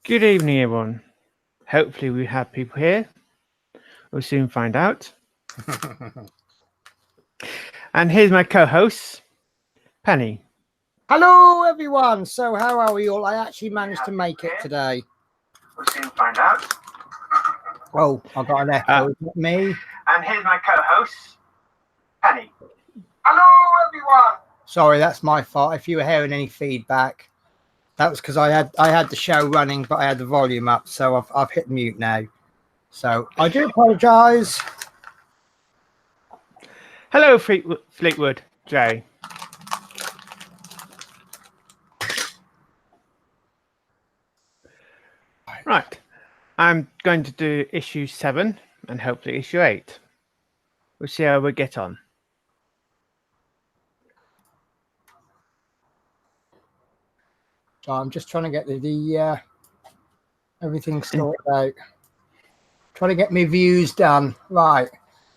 Good evening, everyone. Hopefully we have people here. We'll soon find out. And here's my co-host, Penny. Hello, everyone. So how are we all? I actually managed to make it today. We'll soon find out. Oh, I got an echo. Is it me? And here's my co-host, Penny. Hello, everyone. Sorry, that's my fault. If you were hearing any feedback, that was because I had the show running, but I had the volume up, so I've hit mute now. So I do apologise. Hello, Fleetwood Jay. Right, I'm going to do issue 7 and hopefully issue 8. We'll see how we get on. So I'm just trying to get the everything sorted out. Trying to get my views done. Right.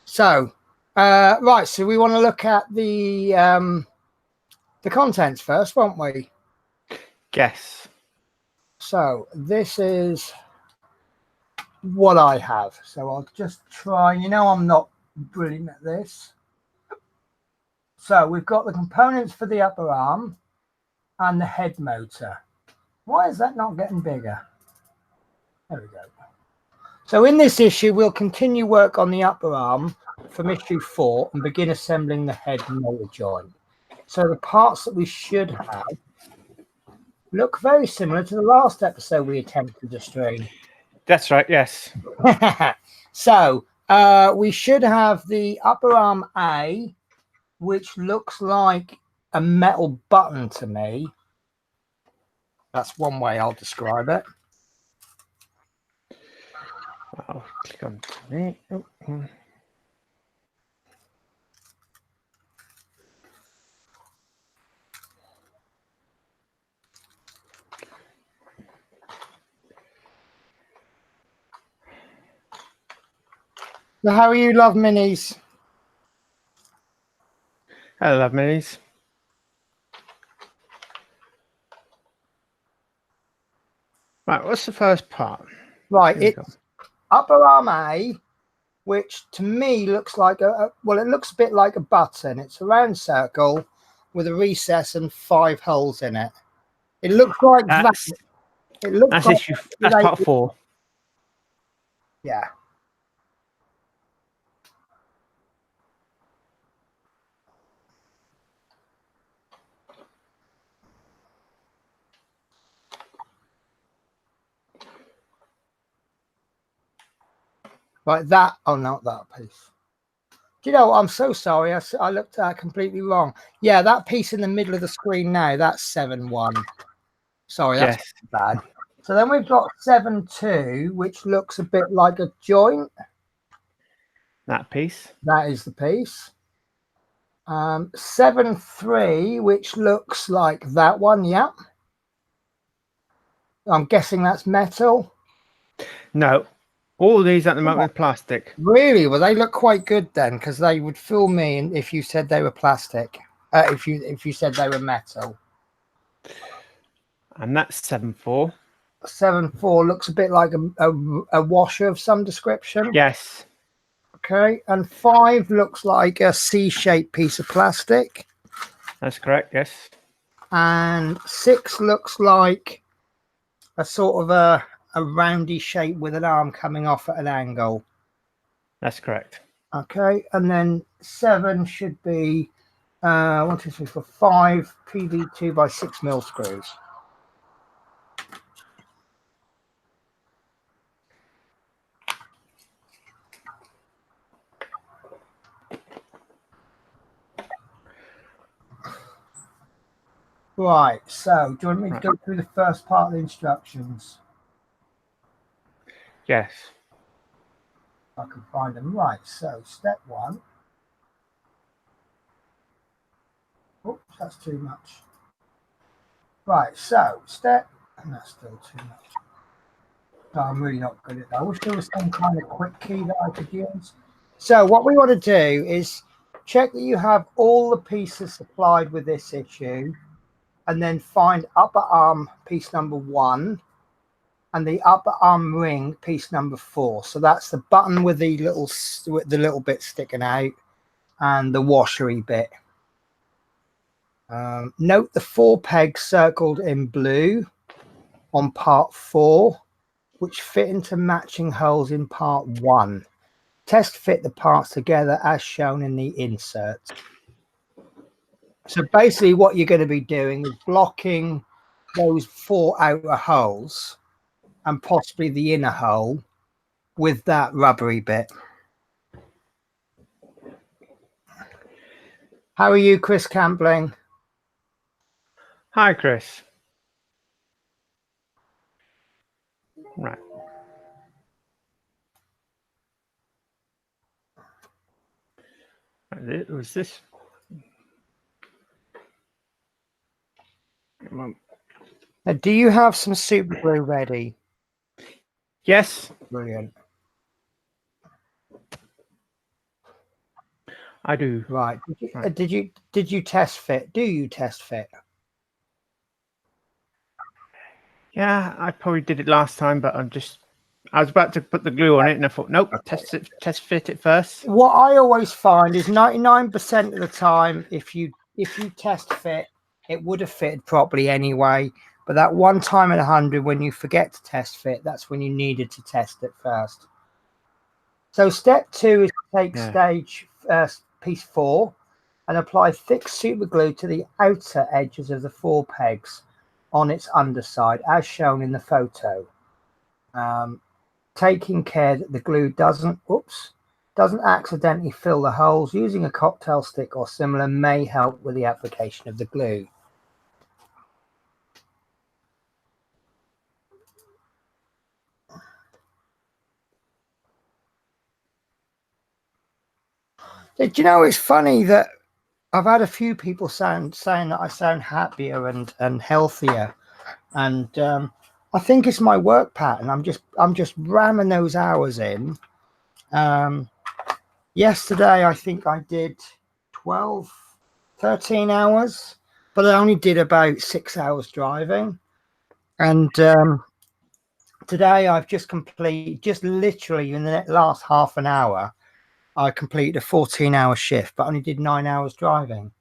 So so we want to look at the contents first, won't we? Yes. So this is what I have. So I'll just try. I'm not brilliant at this. So we've got the components for the upper arm and the head motor. Why is that not getting bigger? There we go. So in this issue, we'll continue work on the upper arm from issue 4 and begin assembling the head motor joint. So the parts that we should have look very similar to the last episode we attempted to stream. That's right, yes. So we should have the upper arm A, which looks like a metal button to me. That's one way I'll describe it. I'll click on me. Oh. So how are you, Love Minis? Hello, Love Minis. Right, what's the first part? Right, it's upper arm A, which to me looks like it looks a bit like a button. It's a round circle with a recess and 5 holes in it. It looks like that. It looks like that's part 4. Yeah. Like that. Oh, not that piece. Do you know what? I'm so sorry. I looked at it completely wrong. Yeah, that piece in the middle of the screen now, that's 7-1. Sorry, that's bad. So then we've got 7-2, which looks a bit like a joint. That piece. That is the piece. 7-3, which looks like that one. Yeah. I'm guessing that's metal. No. All these at the moment are plastic. Really? Well, they look quite good then, because they would fool me if you said they were plastic. If you said they were metal. And that's 7-4. 7-4 looks a bit like a washer of some description. Yes. Okay. And 5 looks like a C-shaped piece of plastic. That's correct. Yes. And 6 looks like a sort of a roundy shape with an arm coming off at an angle. That's correct. Okay. And then 7 should be 1, 2, 3, 4, 5 PV 2x6mm screws. Right, so do you want me to go through the first part of the instructions? Yes. I can find them. Right, so step 1. Oops, that's too much. Right, so step, and that's still too much. No, I'm really not good at that. I wish there was some kind of quick key that I could use. So what we want to do is check that you have all the pieces supplied with this issue, and then find upper arm piece number 1 and the upper arm ring piece number 4. So that's the button with the little bit sticking out and the washery bit. Note the 4 pegs circled in blue on part 4, which fit into matching holes in part 1. Test fit the parts together as shown in the insert. So basically what you're going to be doing is blocking those 4 outer holes and possibly the inner hole with that rubbery bit. How are you, Chris Campbelling? Hi, Chris. Right. It was this. Do you have some super glue ready? Yes, Brilliant. I do. Right. Did you test fit? Do you test fit? Yeah, I probably did it last time, but I was about to put the glue on it, and I thought, nope, test fit it first. What I always find is 99% of the time, if you test fit, it would have fitted properly anyway. But that one time in 100 when you forget to test fit, that's when you needed to test it first. So step 2 is to take stage piece 4 and apply thick super glue to the outer edges of the 4 pegs on its underside, as shown in the photo. Taking care that the glue doesn't accidentally fill the holes. Using a cocktail stick or similar may help with the application of the glue. Do you know, it's funny that I've had a few people saying that I sound happier and healthier, and I think it's my work pattern. I'm just ramming those hours in. Yesterday I think I did 13 hours, but I only did about 6 hours driving. And today I've just literally in the last half an hour, I completed a 14-hour shift, but only did 9 hours driving.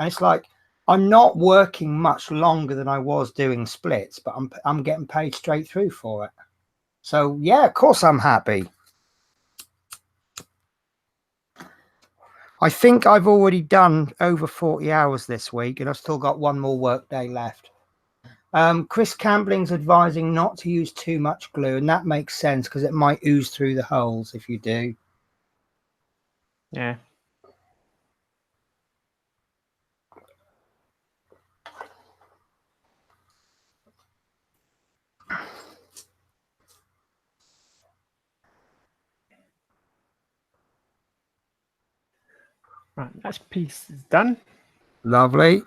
And it's like, I'm not working much longer than I was doing splits, but I'm getting paid straight through for it. So yeah, of course I'm happy. I think I've already done over 40 hours this week, and I've still got one more work day left. Chris Campbelling's advising not to use too much glue, and that makes sense because it might ooze through the holes if you do. Yeah. Right, that piece is done. Lovely.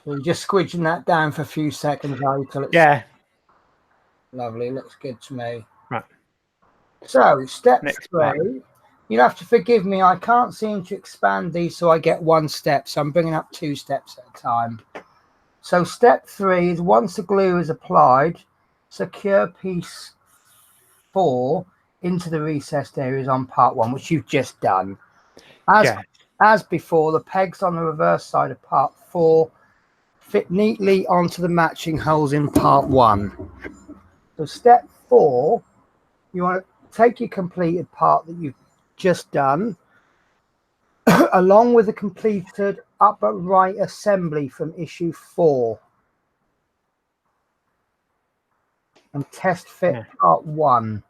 We're just squidging that down for a few seconds until it's lovely. Looks good to me. Right. So step Next 3. part. You'll have to forgive me. I can't seem to expand these so I get one step. So I'm bringing up 2 steps at a time. So step 3 is once the glue is applied, secure piece 4 into the recessed areas on part 1, which you've just done. As before, the pegs on the reverse side of part 4 fit neatly onto the matching holes in part 1. So step 4, you want to take your completed part that you've just done, along with the completed upper right assembly from issue 4, and test fit part 1.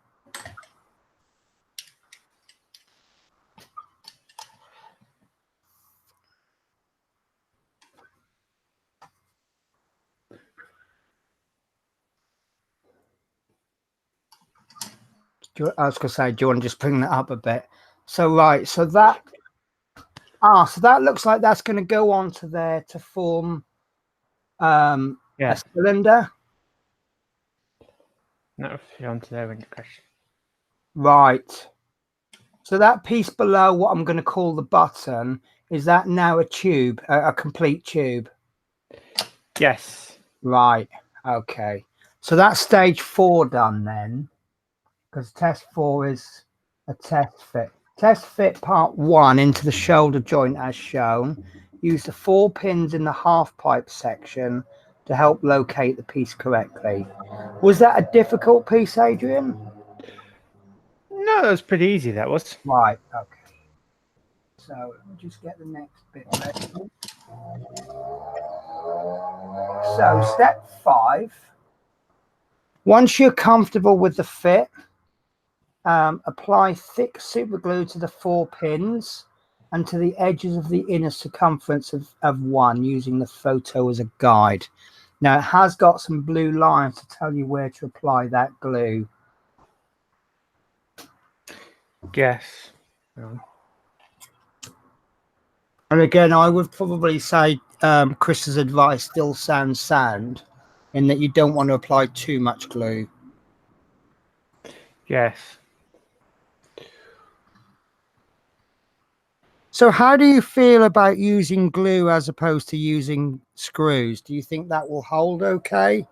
I was going to say, do you want to just bring that up a bit? So right, so that looks like that's going to go onto there to form a cylinder. Not onto there when you crash. Right. So that piece below what I'm going to call the button, is that now a tube, a complete tube? Yes. Right. Okay. So that's stage 4 done then, because test 4 is a test fit. Test fit part 1 into the shoulder joint as shown. Use the 4 pins in the half pipe section to help locate the piece correctly. Was that a difficult piece, Adrian? No, that was pretty easy, that was. Right. Okay. So let me just get the next bit ready. So step 5. Once you're comfortable with the fit, apply thick super glue to the 4 pins and to the edges of the inner circumference of one, using the photo as a guide. Now it has got some blue lines to tell you where to apply that glue. Yes. And again, I would probably say Chris's advice still sounds sound, in that you don't want to apply too much glue. Yes. So how do you feel about using glue as opposed to using screws? Do you think that will hold okay?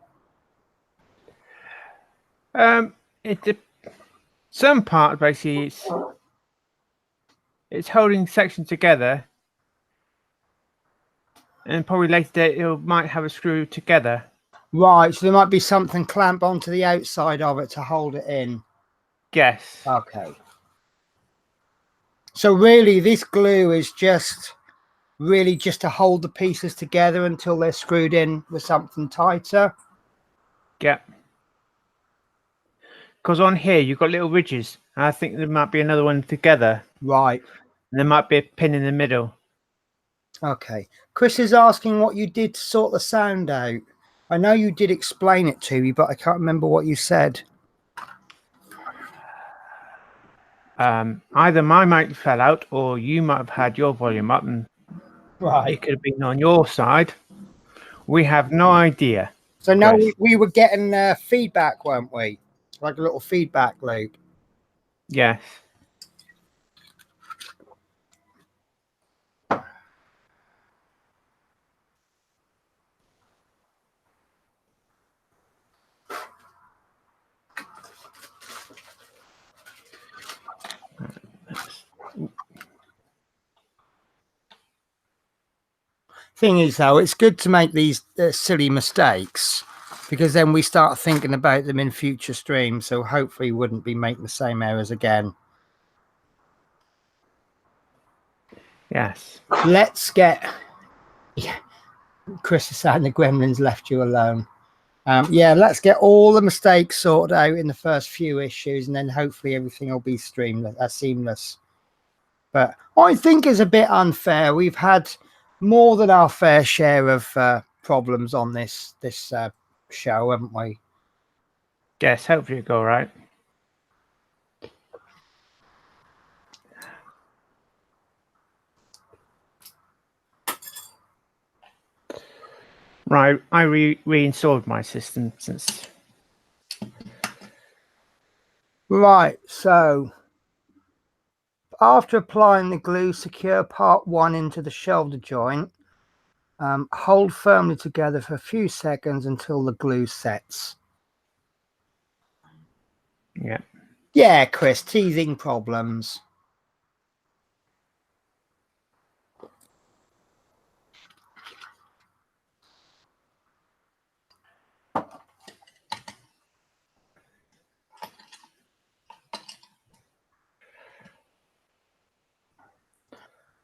Some part basically it's holding section together, and probably later it might have a screw together. Right, so there might be something clamped onto the outside of it to hold it in. Yes. Okay. So really this glue is just to hold the pieces together until they're screwed in with something tighter. Yeah. Because on here you've got little ridges. I think there might be another one together. Right. And there might be a pin in the middle. Okay. Chris is asking what you did to sort the sound out. I know you did explain it to me, but I can't remember what you said. Either my mic fell out or you might have had your volume up, and it could have been on your side. We have no idea. So now we were getting feedback, weren't we? Like a little feedback loop. Yes. Thing is, though, it's good to make these silly mistakes, because then we start thinking about them in future streams. So hopefully we wouldn't be making the same errors again. Yes. Let's get... Yeah. Chris is saying the gremlins left you alone. Yeah, let's get all the mistakes sorted out in the first few issues, and then hopefully everything will be seamless. But I think it's a bit unfair. We've had more than our fair share of problems on this show, haven't we? Yes, hopefully it'll go all right. Right, I reinstalled my system since. Right, so after applying the glue, secure part 1 into the shoulder joint. Hold firmly together for a few seconds until the glue sets. Yeah. Yeah, Chris, teething problems.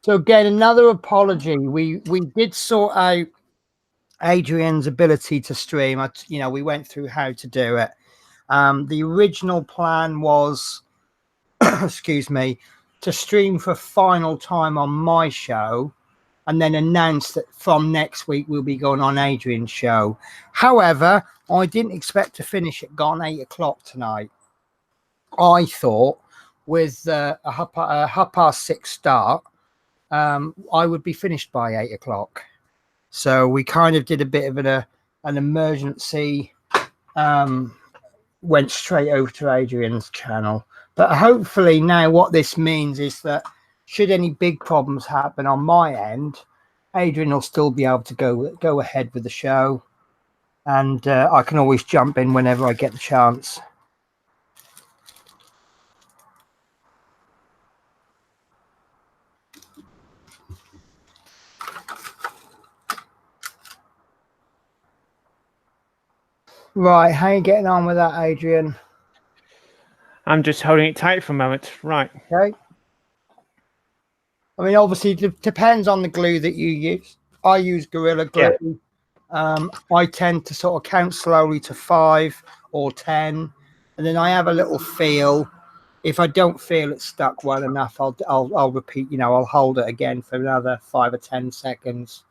So again, another apology. We did sort out Adrian's ability to stream. We went through how to do it. The original plan was, excuse me, to stream for final time on my show, and then announce that from next week we'll be going on Adrian's show. However, I didn't expect to finish at 8 o'clock tonight. I thought with a 6:30 start, I would be finished by 8 o'clock. So we kind of did a bit of an emergency, went straight over to Adrian's channel. But hopefully now what this means is that should any big problems happen on my end, Adrian will still be able to go ahead with the show. and I can always jump in whenever I get the chance. Right, how are you getting on with that, Adrian? I'm just holding it tight for a moment. Right. Okay. I mean, obviously, it depends on the glue that you use. I use Gorilla Glue. Yeah. I tend to sort of count slowly to 5 or 10, and then I have a little feel. If I don't feel it's stuck well enough, I'll repeat. You know, I'll hold it again for another 5 or 10 seconds.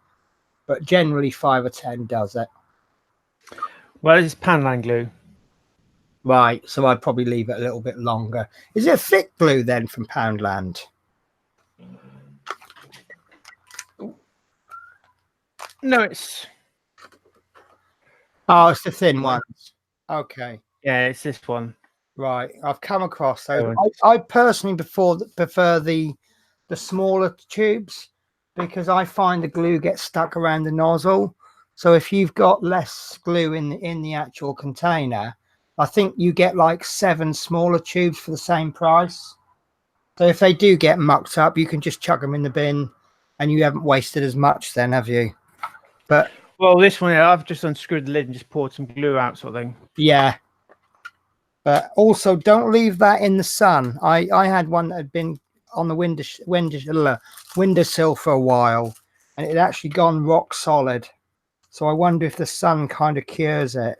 But generally, 5 or 10 does it. Well, this is panline glue. Right, so I'd probably leave it a little bit longer. Is it a thick glue then from Poundland? No, it's... Oh, it's the thin ones. Okay. Yeah, it's this one. Right, I've come across those. I personally prefer the smaller tubes because I find the glue gets stuck around the nozzle. So if you've got less glue in the actual container, I think you get like 7 smaller tubes for the same price. So if they do get mucked up, you can just chuck them in the bin, and you haven't wasted as much then, have you? But well, this one, I've just unscrewed the lid and just poured some glue out, sort of thing. Yeah. But also, don't leave that in the sun. I had one that had been on the windowsill for a while, and it had actually gone rock solid. So I wonder if the sun kind of cures it.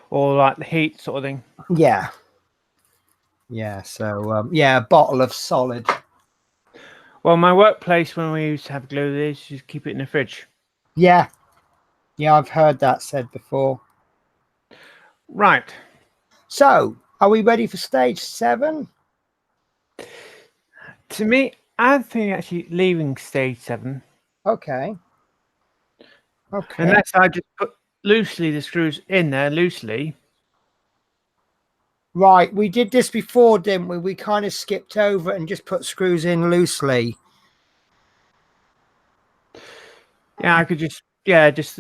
Or like the heat sort of thing. Yeah. Yeah, so, yeah, a bottle of solid. Well, my workplace, when we used to have glue, they used to just keep it in the fridge. Yeah. Yeah, I've heard that said before. Right. So, are we ready for stage 7? To me, I think actually leaving stage 7. Okay. Okay. Unless I just put loosely the screws in there, loosely. Right, we did this before, didn't we? We kind of skipped over it and just put screws in loosely. Yeah, I could just, yeah, just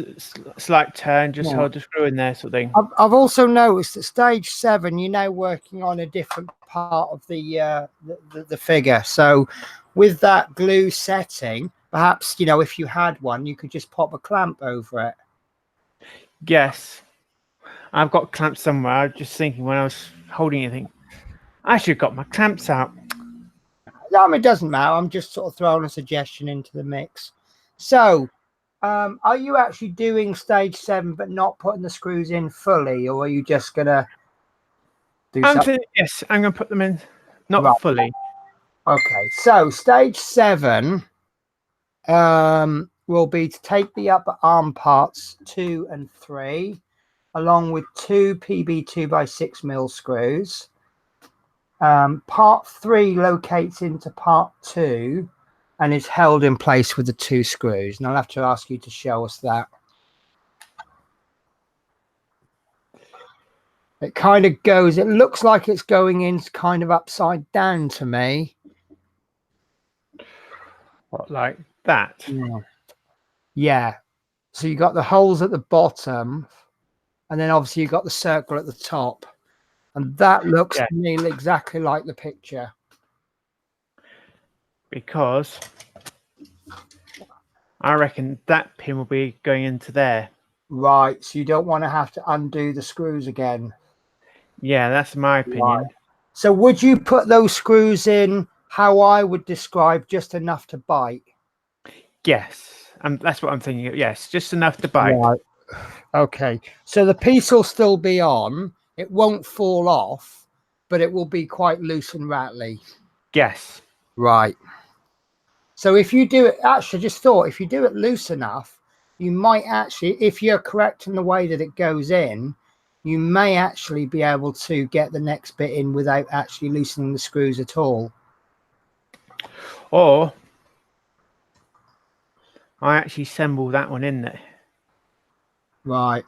slight turn, just hold the screw in there, sort of thing. I've also noticed that stage 7, you're now working on a different part of the figure. So with that glue setting, perhaps, you know, if you had one, you could just pop a clamp over it. Yes. I've got clamps somewhere. I was just thinking when I was holding anything, I should have got my clamps out. No, I mean, it doesn't matter. I'm just sort of throwing a suggestion into the mix. So, are you actually doing stage 7 but not putting the screws in fully, or are you just gonna do something? Yes, I'm gonna put them in, not fully. Okay, so stage 7 will be to take the upper arm parts 2 and 3, along with 2 PB 2x6mm screws. Part 3 locates into part 2 and is held in place with the 2 screws. And I'll have to ask you to show us that. It kind of goes, it looks like it's going in kind of upside down to me. What, like that? Yeah. So you got the holes at the bottom, and then obviously you got the circle at the top. And that looks to me exactly like the picture. Because I reckon that pin will be going into there. Right, so you don't want to have to undo the screws again. Yeah, that's my opinion. Right. So would you put those screws in how I would describe, just enough to bite? Yes, that's what I'm thinking. Yes, just enough to bite. Right. Okay, so the piece will still be on. It won't fall off, but it will be quite loose and rattly. Yes. Right. So if you do it, actually, just thought, if you do it loose enough, you might actually, if you're correct in the way that it goes in, you may actually be able to get the next bit in without actually loosening the screws at all. Or I actually assemble that one in there. Right.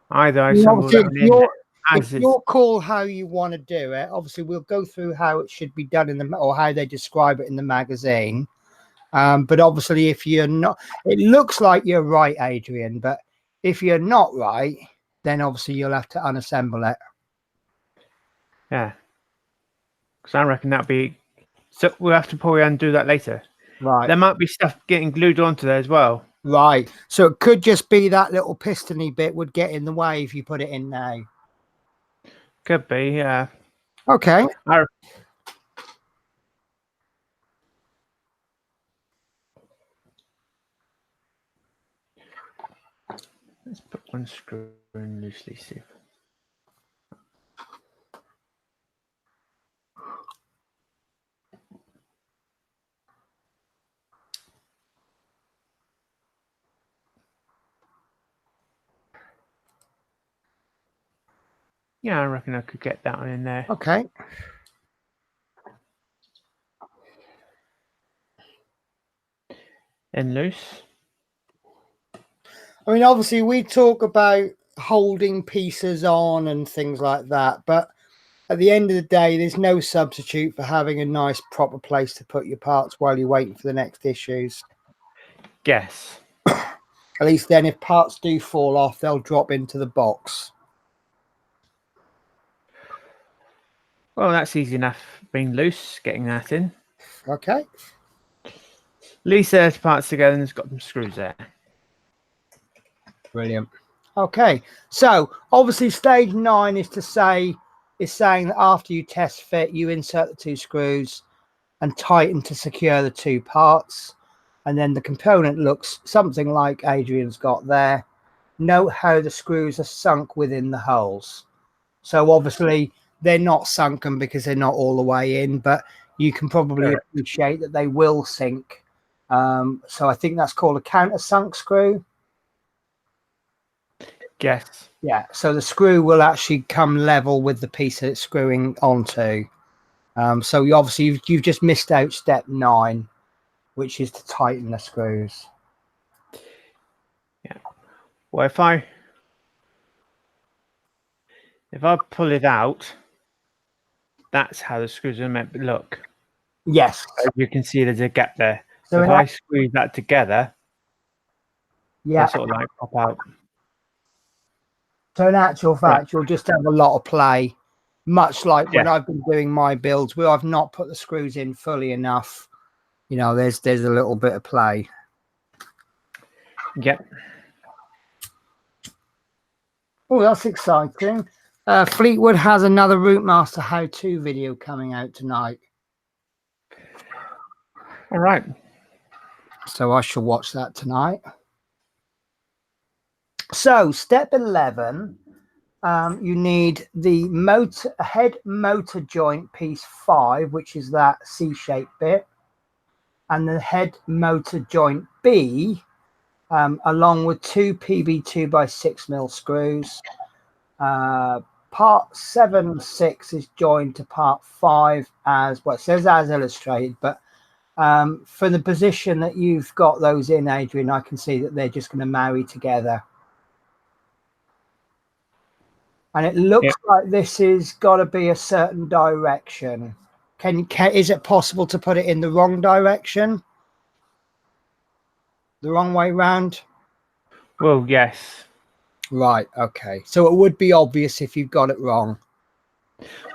Either I assemble that one in there. It's your call how you want to do it. Obviously, we'll go through how it should be done in the, or how they describe it in the magazine. But obviously, if you're not, it looks like you're right, Adrian. But if you're not right, then obviously you'll have to unassemble it. Yeah. Because I reckon that'd be. So we'll have to probably undo that later. Right. There might be stuff getting glued onto there as well. Right. So it could just be that little pistony bit would get in the way if you put it in now. Could be, yeah. Okay. Let's put one screw in loosely, see. Yeah, I reckon I could get that one in there. Okay. And loose. I mean, obviously, we talk about holding pieces on and things like that, but at the end of the day, there's no substitute for having a nice, proper place to put your parts while you're waiting for the next issues. Yes. At least then, if parts do fall off, they'll drop into the box. Well, that's easy enough being loose, getting that in. Okay. At least there's parts together and it's got some screws there. Brilliant. Okay, so obviously stage 9 is saying that after you test fit, you insert the 2 screws and tighten to secure the 2 parts, and then the component looks something like Adrian's got there. Note how the screws are sunk within the holes. So obviously they're not sunken because they're not all the way in, but you can probably appreciate that they will sink. So I think that's called a countersunk screw. Yes. Yeah, so the screw will actually come level with the piece that it's screwing onto. So you've just missed out step 9, which is to tighten the screws. Yeah. Well, if I pull it out, that's how the screws are meant to look. Yes. As you can see, there's a gap there. So if I squeeze that together, yeah, they sort of like pop out. So in actual fact, you'll just have a lot of play, much like when I've been doing my builds where I've not put the screws in fully enough. You know, there's a little bit of play. Yep. Oh, that's exciting. Fleetwood has another Routemaster how-to video coming out tonight. All right. So I shall watch that tonight. So step 11, you need the head motor joint piece 5, which is that C-shaped bit, and the head motor joint B, along with 2 PB 2x6mm screws. Part 7/6 is joined to part 5 as well. It says as illustrated, but for the position that you've got those in, Adrian, I can see that they're just going to marry together. And it looks like this has got to be a certain direction. Is it possible to put it in the wrong direction? The wrong way round? Well, yes. Right, okay. So it would be obvious if you've got it wrong.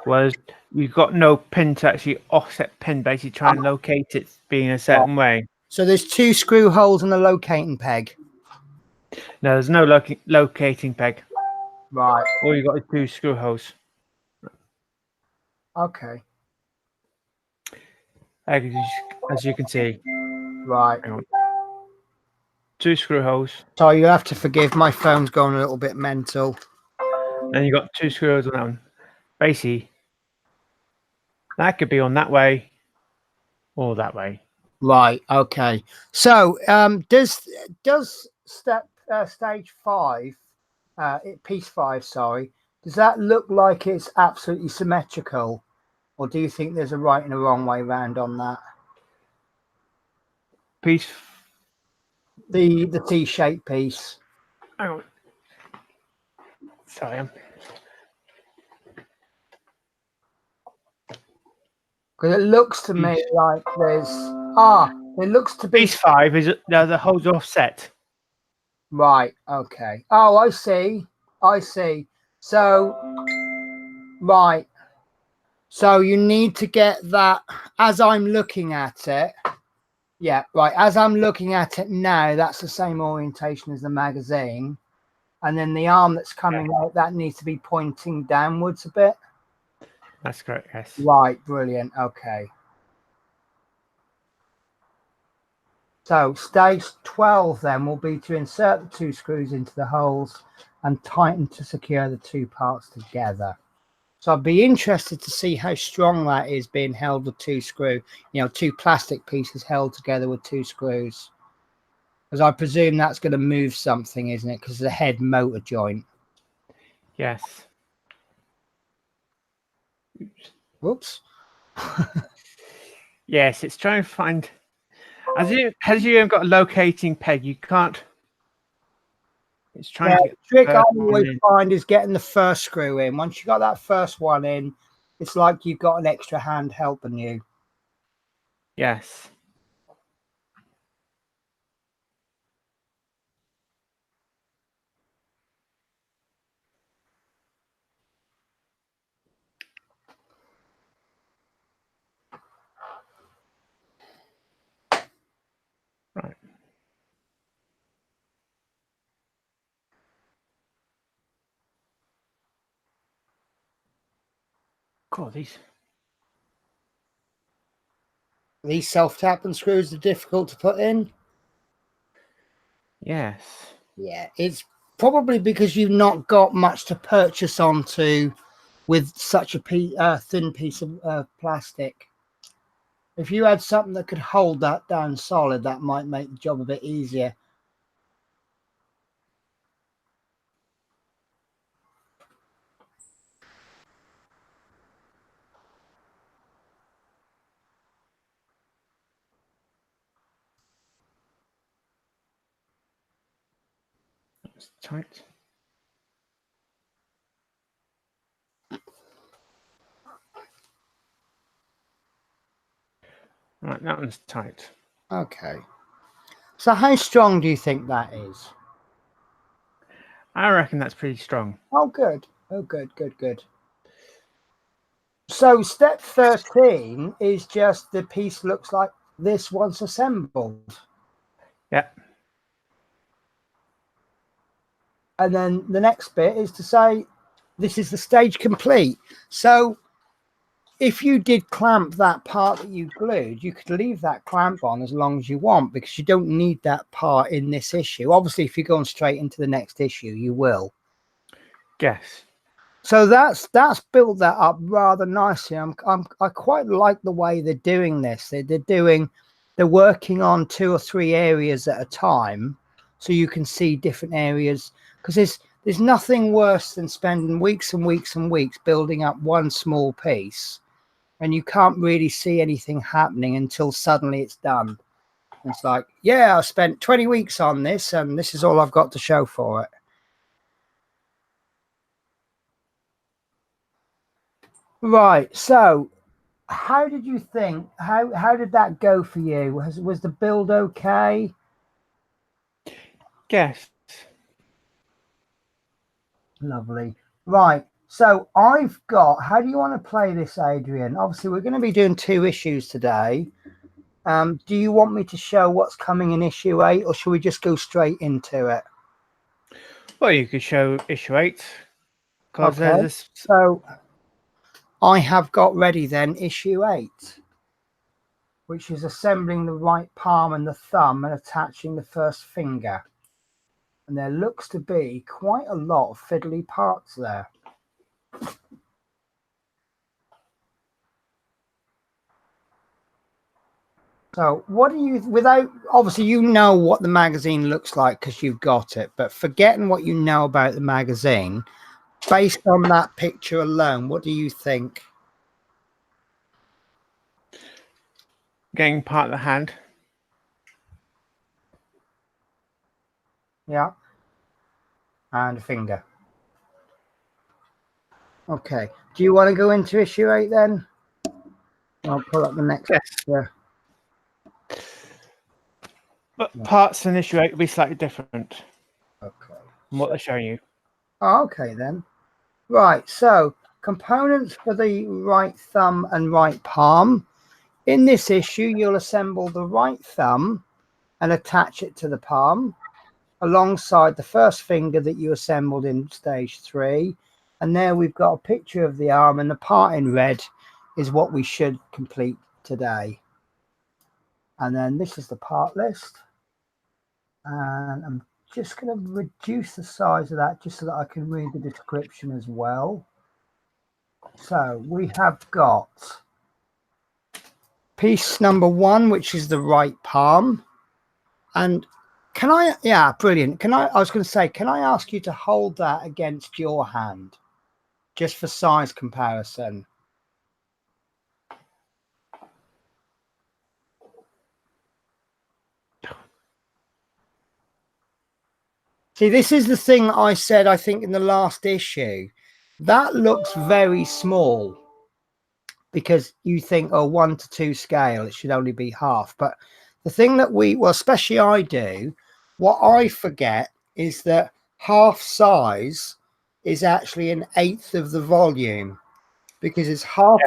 Well, you've got no pin to actually offset pin, basically try and locate it being a certain way. So there's 2 screw holes and a locating peg. No, there's no locating peg. Right. All you got is 2 screw holes. Okay. As you can see. Right. 2 screw holes. So you have to forgive, my phone's going a little bit mental. And you got 2 screw holes on that one. Basically, that could be on that way or that way. Right. Okay. So does stage 5, piece 5, sorry, does that look like it's absolutely symmetrical, or do you think there's a right and a wrong way round on that? Piece. The T-shaped piece. Hang on. Sorry. Because it looks to me like there's It looks to be Piece 5 is the holes are offset. right. Okay. Oh, I see. I see. So, right. So you need to get that as I'm looking at it. Yeah, right. As I'm looking at it now, that's the same orientation as the magazine. And then the arm that's coming out, that needs to be pointing downwards a bit. That's correct, yes. Right, brilliant. Okay. So stage 12 then will be to insert the 2 screws into the holes and tighten to secure the 2 parts together. So I'd be interested to see how strong that is being held with 2 screws, 2 plastic pieces held together with 2 screws. Because I presume that's going to move something, isn't it? Because of the head motor joint. Yes. Whoops. Yes, it's trying to find. As you have got a locating peg, you can't. It's trying to get The trick I the always find is getting the first screw in. Once you got that first one in, it's like you've got an extra hand helping you. Yes. Right. Cool. These self-tapping screws are difficult to put in. Yes. Yeah, it's probably because you've not got much to purchase onto with such a thin piece of plastic. If you had something that could hold that down solid, that might make the job a bit easier. That's tight. Right, that one's tight. Okay. So how strong do you think that is? I reckon that's pretty strong. Oh, good. Oh, good, good, good. So step 13 is just the piece looks like this once assembled. Yeah. And then the next bit is to say, this is the stage complete. So if you did clamp that part that you glued, you could leave that clamp on as long as you want, because you don't need that part in this issue. Obviously, if you're going straight into the next issue, you will. Yes. So that's built that up rather nicely. I quite like the way they're doing this. They're working on 2 or 3 areas at a time, so you can see different areas. Because there's nothing worse than spending weeks and weeks and weeks building up one small piece, and you can't really see anything happening until suddenly it's done. It's like, yeah, I spent 20 weeks on this, and this is all I've got to show for it. Right. So how did you think? How did that go for you? Was the build okay? Yes. Lovely. Right. So I've got. How do you want to play this, Adrian? Obviously, we're going to be doing 2 issues today. Do you want me to show what's coming in issue 8, or should we just go straight into it? Well, you could show issue 8 because Okay. there's this. So I have got ready then issue 8, which is assembling the right palm and the thumb and attaching the first finger. And there looks to be quite a lot of fiddly parts there. So what do you, without, obviously you know what the magazine looks like because you've got it, but forgetting what you know about the magazine, based on that picture alone, what do you think? Getting part of the hand. Yeah. And a finger. Okay. Do you want to go into issue 8 then? I'll pull up the next Yes. picture. But parts and issue 8 will be slightly different Okay. from what they're showing you. Oh, okay then. Right, so components for the right thumb and right palm. In this issue, you'll assemble the right thumb and attach it to the palm alongside the first finger that you assembled in stage 3. And there we've got a picture of the arm, and the part in red is what we should complete today. And then this is the part list. And I'm just going to reduce the size of that just so that I can read the description as well. So we have got piece number 1, which is the right palm. And can I, yeah, brilliant. I was going to say, can I ask you to hold that against your hand just for size comparison? See, this is the thing I said, I think, in the last issue. That looks very small because you think, oh, 1:2 scale, it should only be half. But the thing that well, especially I do, what I forget is that half size is actually 1/8 of the volume because it's half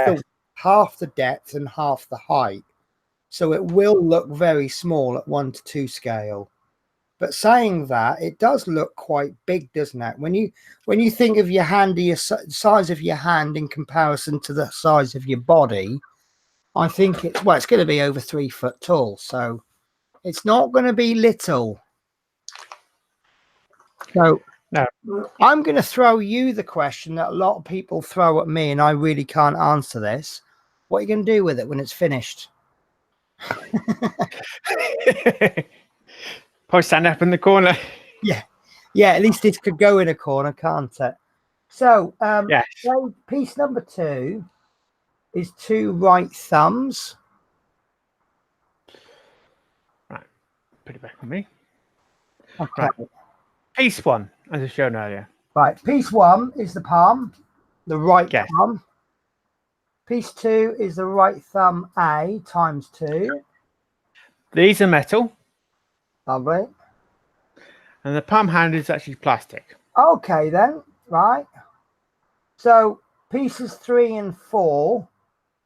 the depth and half the height. So it will look very small at 1:2 scale. But saying that, it does look quite big, doesn't it? When you think of your hand, the size of your hand in comparison to the size of your body, I think it's going to be over 3 foot tall. So it's not going to be little. So no, I'm going to throw you the question that a lot of people throw at me, and I really can't answer this. What are you going to do with it when it's finished? Probably stand up in the corner. Yeah, at least it could go in a corner, can't it? So yes. Piece number 2 is 2 right thumbs. Right, put it back on me. Okay. Right. Piece 1, as I shown earlier. Right, piece 1 is the palm, the right palm. Piece 2 is the right thumb A times 2. These are metal. Lovely. And the palm hand is actually plastic. Okay then, right. So pieces 3 and 4,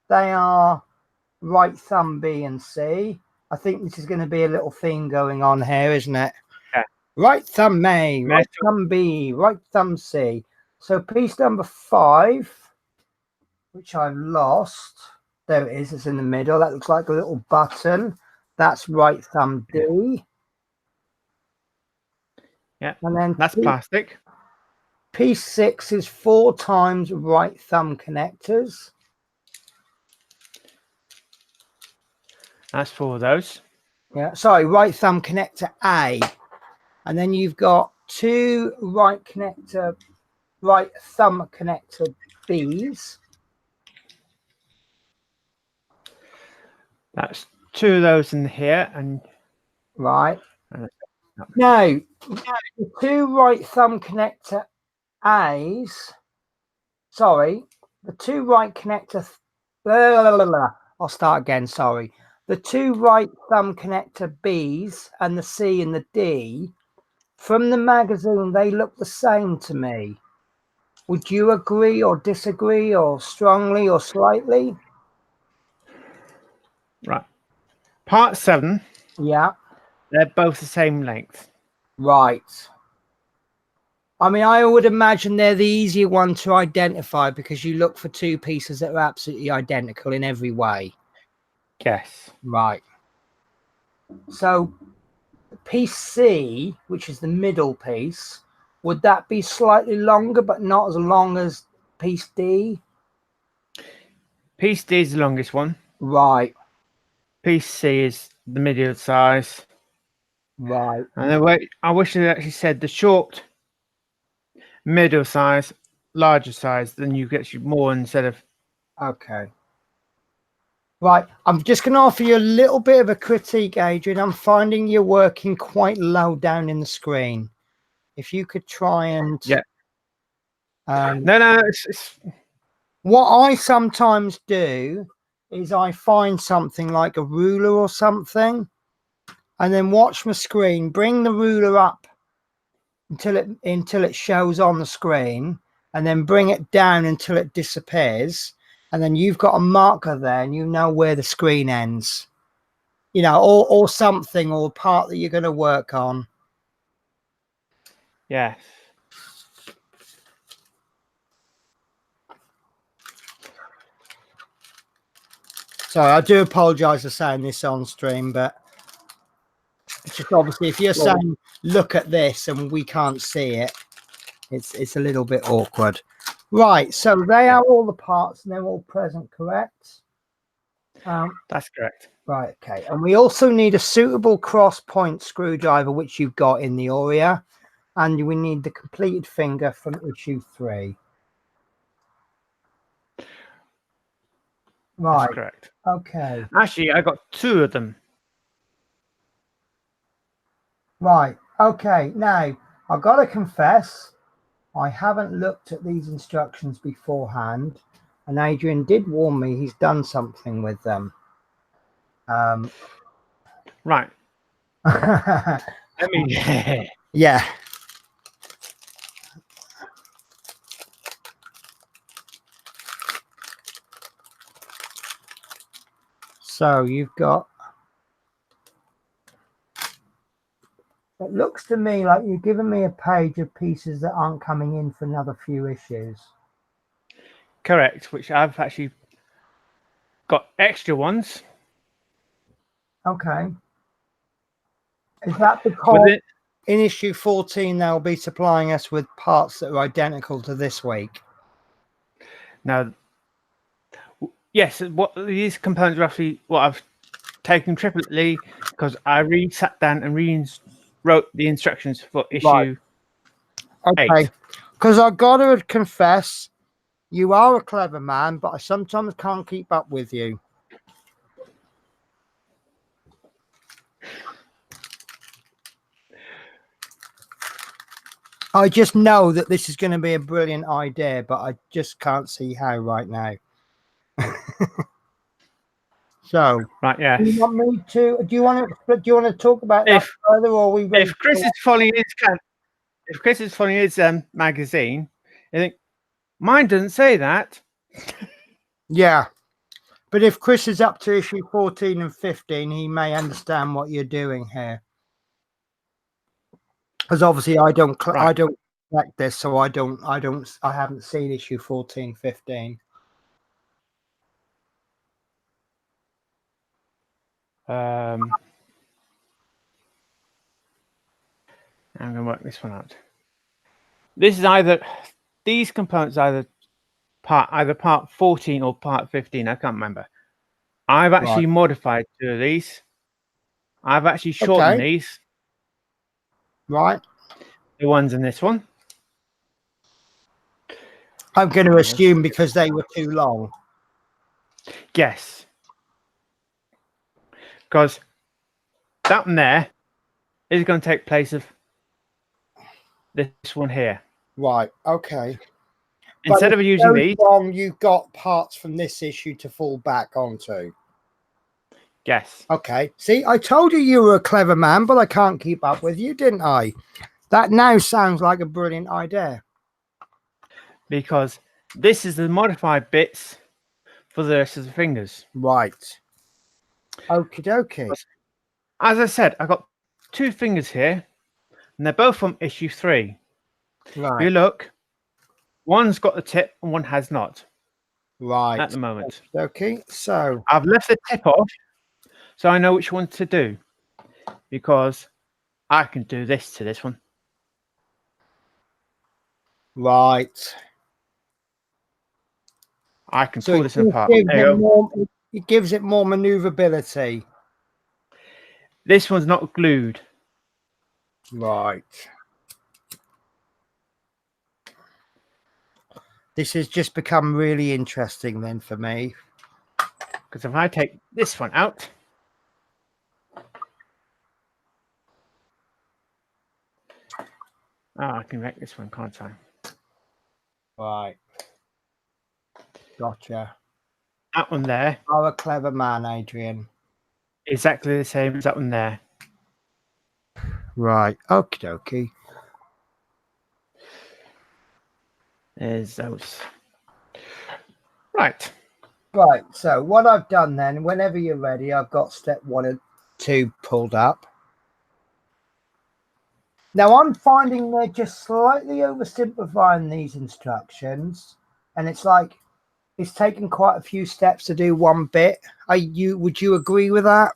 they are right thumb B and C. I think this is going to be a little theme going on here, isn't it? Yeah. Right thumb A, right thumb B, right thumb C. So piece number 5, which I've lost. There it is. It's in the middle. That looks like a little button. That's right thumb D. Yeah, and then that's plastic. Piece 6 is 4 times right thumb connectors. That's 4 of those. Yeah, sorry, right thumb connector A. And then you've got 2 right thumb connector Bs. That's 2 of those in here, and right. No, the 2 right thumb connector A's. Sorry, the 2 right connector. I'll start again. Sorry, the 2 right thumb connector B's and the C and the D. From the magazine, they look the same to me. Would you agree or disagree, or strongly or slightly? Right. Part 7. Yeah. They're both the same length. Right. I mean, I would imagine they're the easier one to identify because you look for 2 pieces that are absolutely identical in every way. Yes. Right. So piece C, which is the middle piece, would that be slightly longer but not as long as piece D? Piece D is the longest one. Right. Piece C is the middle size. Right. And I wish it actually said the short, middle size, larger size, then you get more instead of. Okay. Right, I'm just going to offer you a little bit of a critique, Adrian. I'm finding you're working quite low down in the screen. If you could try and... Yeah. No, it's... What I sometimes do is I find something like a ruler or something, and then watch my screen. Bring the ruler up until it shows on the screen, and then bring it down until it disappears. And then you've got a marker there, and you know where the screen ends. You know, or something, or part that you're going to work on. Yes. Sorry, I do apologise for saying this on stream, but it's just obviously if you're saying look at this and we can't see it, it's a little bit awkward. Right, so they are all the parts and they're all present, correct? That's correct. Right, okay. And we also need a suitable cross point screwdriver, which you've got in the Aurea, and we need the completed finger from issue 3. Right. That's correct. Okay. Actually, I got 2 of them. Right. Okay. Now, I've got to confess, I haven't looked at these instructions beforehand, and Adrian did warn me he's done something with them. Right. Let me. Yeah. So you've got. It looks to me like you've given me a page of pieces that aren't coming in for another few issues. Correct, which I've actually got extra ones. Okay. Is that because in issue 14 they'll be supplying us with parts that are identical to this week? Now, yes, what these components roughly what I've taken tripletly because I sat down and wrote the instructions for issue 8. Because I've got to confess, you are a clever man, but I sometimes can't keep up with you. I just know that this is going to be a brilliant idea, but I just can't see how right now. So, right, yes. Do you want me to? Do you want to talk about that further, or are we ready? If Chris is following his magazine, I think mine doesn't say that. Yeah, but if Chris is up to issue 14 and 15, he may understand what you're doing here. Because obviously I don't collect this, so I haven't seen issue 14, 15. I'm going to work this one out. This is these components either part 14 or part 15. I can't remember. I've actually modified 2 of these. I've actually shortened these. Right. The ones in this one. I'm going to assume because they were too long. Yes. Because that one there is going to take place of this one here. Right. Okay. Instead of using these, you've got parts from this issue to fall back onto. Yes. Okay. See, I told you were a clever man, but I can't keep up with you, didn't I? That now sounds like a brilliant idea. Because this is the modified bits for the rest of the fingers. Right. Okie dokie. As I said, I got 2 fingers here, and they're both from issue 3. Right. If you look, one's got the tip and one has not. Right. At the moment. Okay. So I've left the tip off, so I know which one to do, because I can do this to this one. Right. I can pull this apart. It gives it more maneuverability. This one's not glued. Right. This has just become really interesting then for me. Because if I take this one out, I can make this one, can't I? Right. Gotcha. That one there. You're a clever man, Adrian. Exactly the same as that one there. Right. Okie dokie. There's those. Right. Right. So what I've done then, whenever you're ready, I've got step 1 and 2 pulled up. Now I'm finding they're just slightly oversimplifying these instructions, and it's like it's taken quite a few steps to do one bit. Would you agree with that?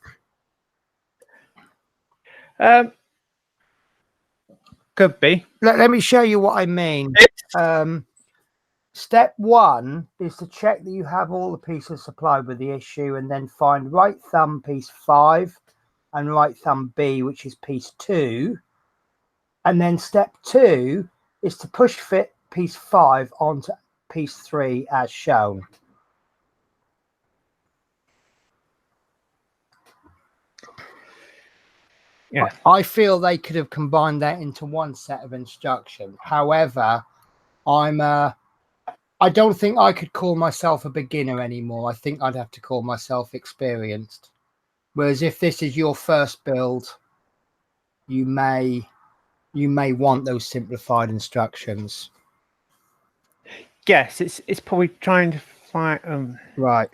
Could be. Let me show you what I mean. Step 1 is to check that you have all the pieces supplied with the issue, and then find right thumb piece 5 and right thumb B, which is piece 2. And then step 2 is to push fit piece 5 onto piece 3 as shown. Yeah. I feel they could have combined that into one set of instructions. However, I don't think I could call myself a beginner anymore. I think I'd have to call myself experienced. Whereas if this is your first build, you may want those simplified instructions. Yes, it's probably trying to find Right.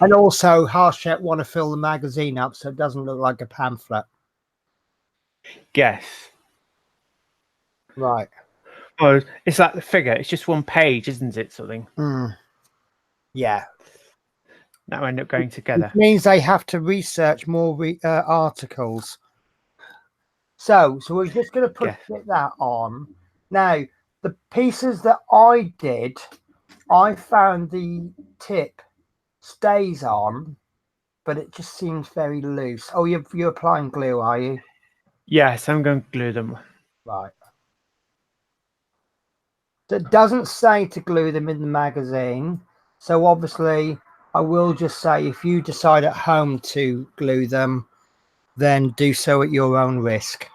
And also, Hachette want to fill the magazine up so it doesn't look like a pamphlet. Yes. Right. Oh, it's like the figure. It's just one page, isn't it? Something. Yeah. That will end up going together. It means they have to research more articles. So we're just going to put that on. Now, the pieces that I did, I found the tip stays on, but it just seems very loose. Oh, you're applying glue, are you? Yes, I'm going to glue them. Right. So it doesn't say to glue them in the magazine. So obviously, I will just say if you decide at home to glue them, then do so at your own risk.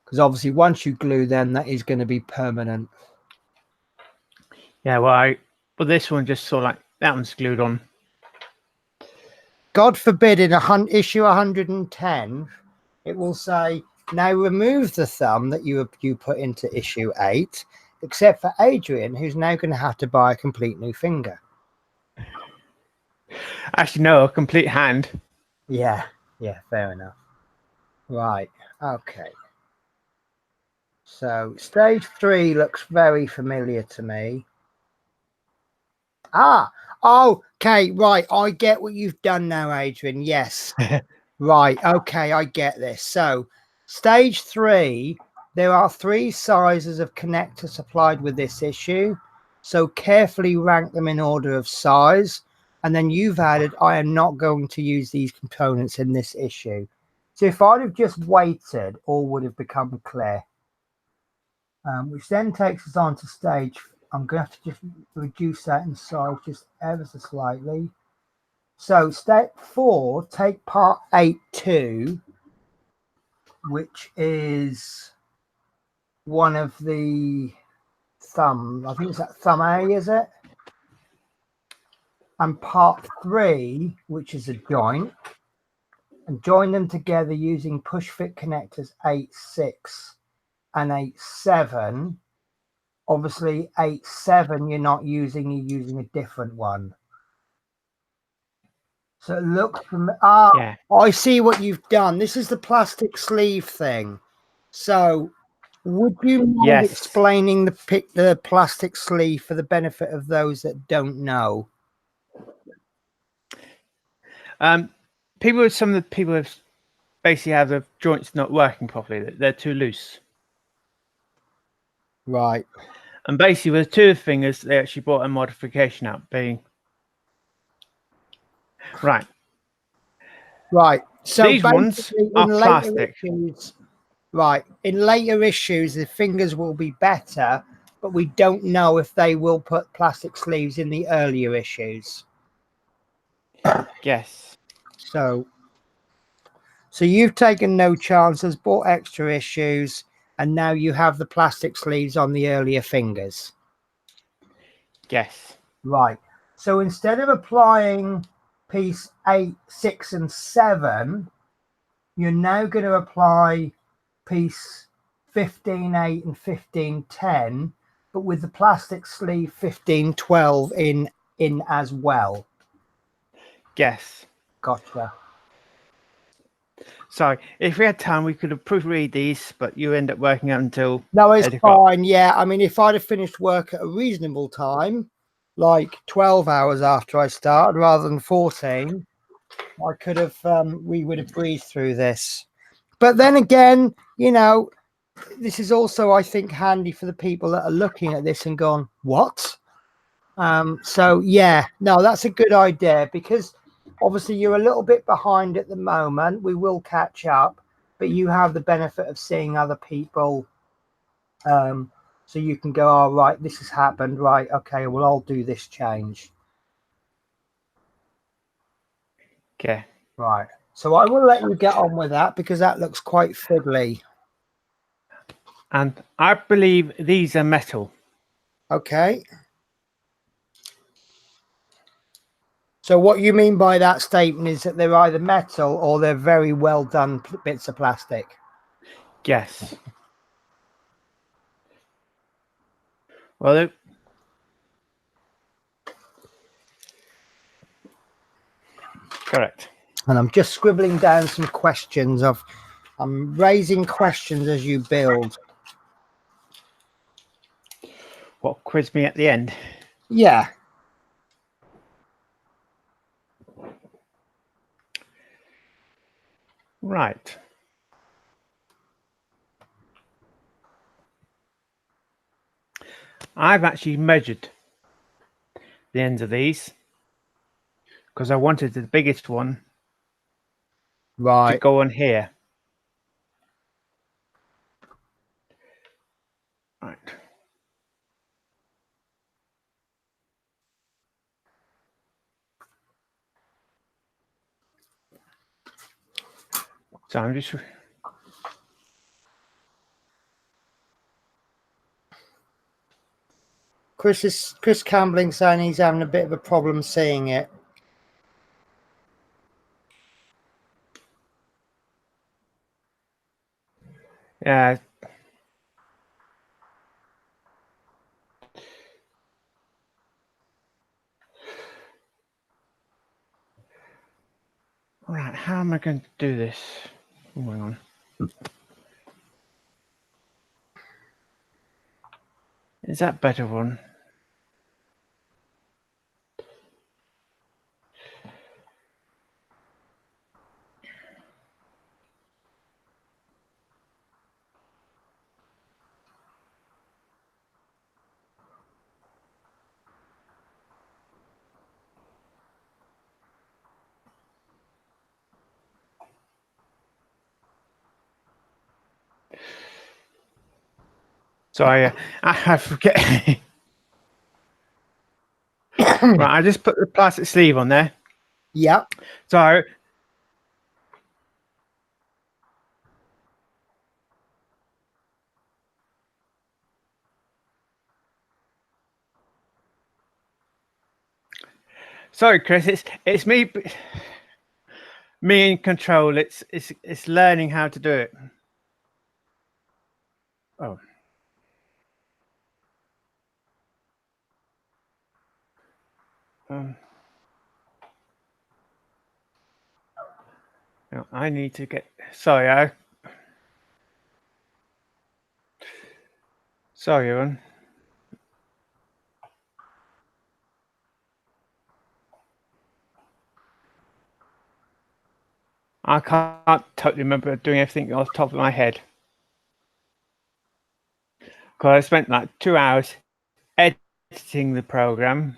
Because obviously, once you glue them, that is going to be permanent. Yeah, well, this one just saw like that one's glued on. God forbid in issue 110, it will say, now remove the thumb that you put into issue 8, except for Adrian, who's now going to have to buy a complete new finger. Actually, no, a complete hand. Yeah, fair enough. Right, okay. So stage 3 looks very familiar to me. Okay, right. I get what you've done now, Adrian. Yes. Right. Okay, I get this. So stage 3, there are 3 sizes of connector supplied with this issue. So carefully rank them in order of size. And then you've added, I am not going to use these components in this issue. So if I'd have just waited, all would have become clear. Which then takes us on to stage. I'm going to have to just reduce that in size just ever so slightly. So step 4, take part 8.2, which is one of the thumbs. I think it's that thumb A, is it? And part 3, which is a joint, and join them together using push fit connectors 8.6 and 8.7. Obviously 8.7 you're not using, you're using a different one. So it looks from Yeah. I see what you've done. This is the plastic sleeve thing. So would you mind explaining the plastic sleeve for the benefit of those that don't know? Some of the people have basically have the joints not working properly. They're too loose. Right. And basically with 2 fingers, they actually brought a modification out being right. So these ones are plastic. In later issues, the fingers will be better, but we don't know if they will put plastic sleeves in the earlier issues. Yes. So you've taken no chances, bought extra issues, and now you have the plastic sleeves on the earlier fingers. Yes. Right. So instead of applying piece 8, 6 and 7, you're now going to apply piece 15.8 and 15.10, but with the plastic sleeve 15.12 in as well. Yes. Gotcha. Sorry, if we had time, we could have proofread these, but you end up working out until. No, it's 8 o'clock. fine. Yeah, I mean, if I'd have finished work at a reasonable time, like 12 hours after I started rather than 14, I could have, we would have breezed through this. But then again, you know, this is also, I think, handy for the people that are looking at this and gone, what? So, yeah, no, that's a good idea, because obviously you're a little bit behind at the moment. We will catch up, but you have the benefit of seeing other people. So you can go, oh, right, this has happened. Right. Okay. Well, I'll do this change. Okay. Right. So I will let you get on with that, because that looks quite fiddly. And I believe these are metal. Okay. So what you mean by that statement is that they're either metal or they're very well done bits of plastic. Yes. Well, correct. And I'm just scribbling down some questions. I'm raising questions as you build. What quiz me at the end? Yeah. Right. I've actually measured the ends of these because I wanted the biggest one to Right. go on here. Right. So I'm just. Chris Campbell saying he's having a bit of a problem seeing it. Yeah. Right. How am I going to do this? Oh, hang on. Is that better one? Sorry, I forget. Right, I just put the plastic sleeve on there. Yeah. So sorry, Chris. It's me in control. It's learning how to do it. Oh. No, I need to get. Sorry, sorry, everyone. I can't totally remember doing everything off the top of my head. Because I spent like 2 hours editing the program,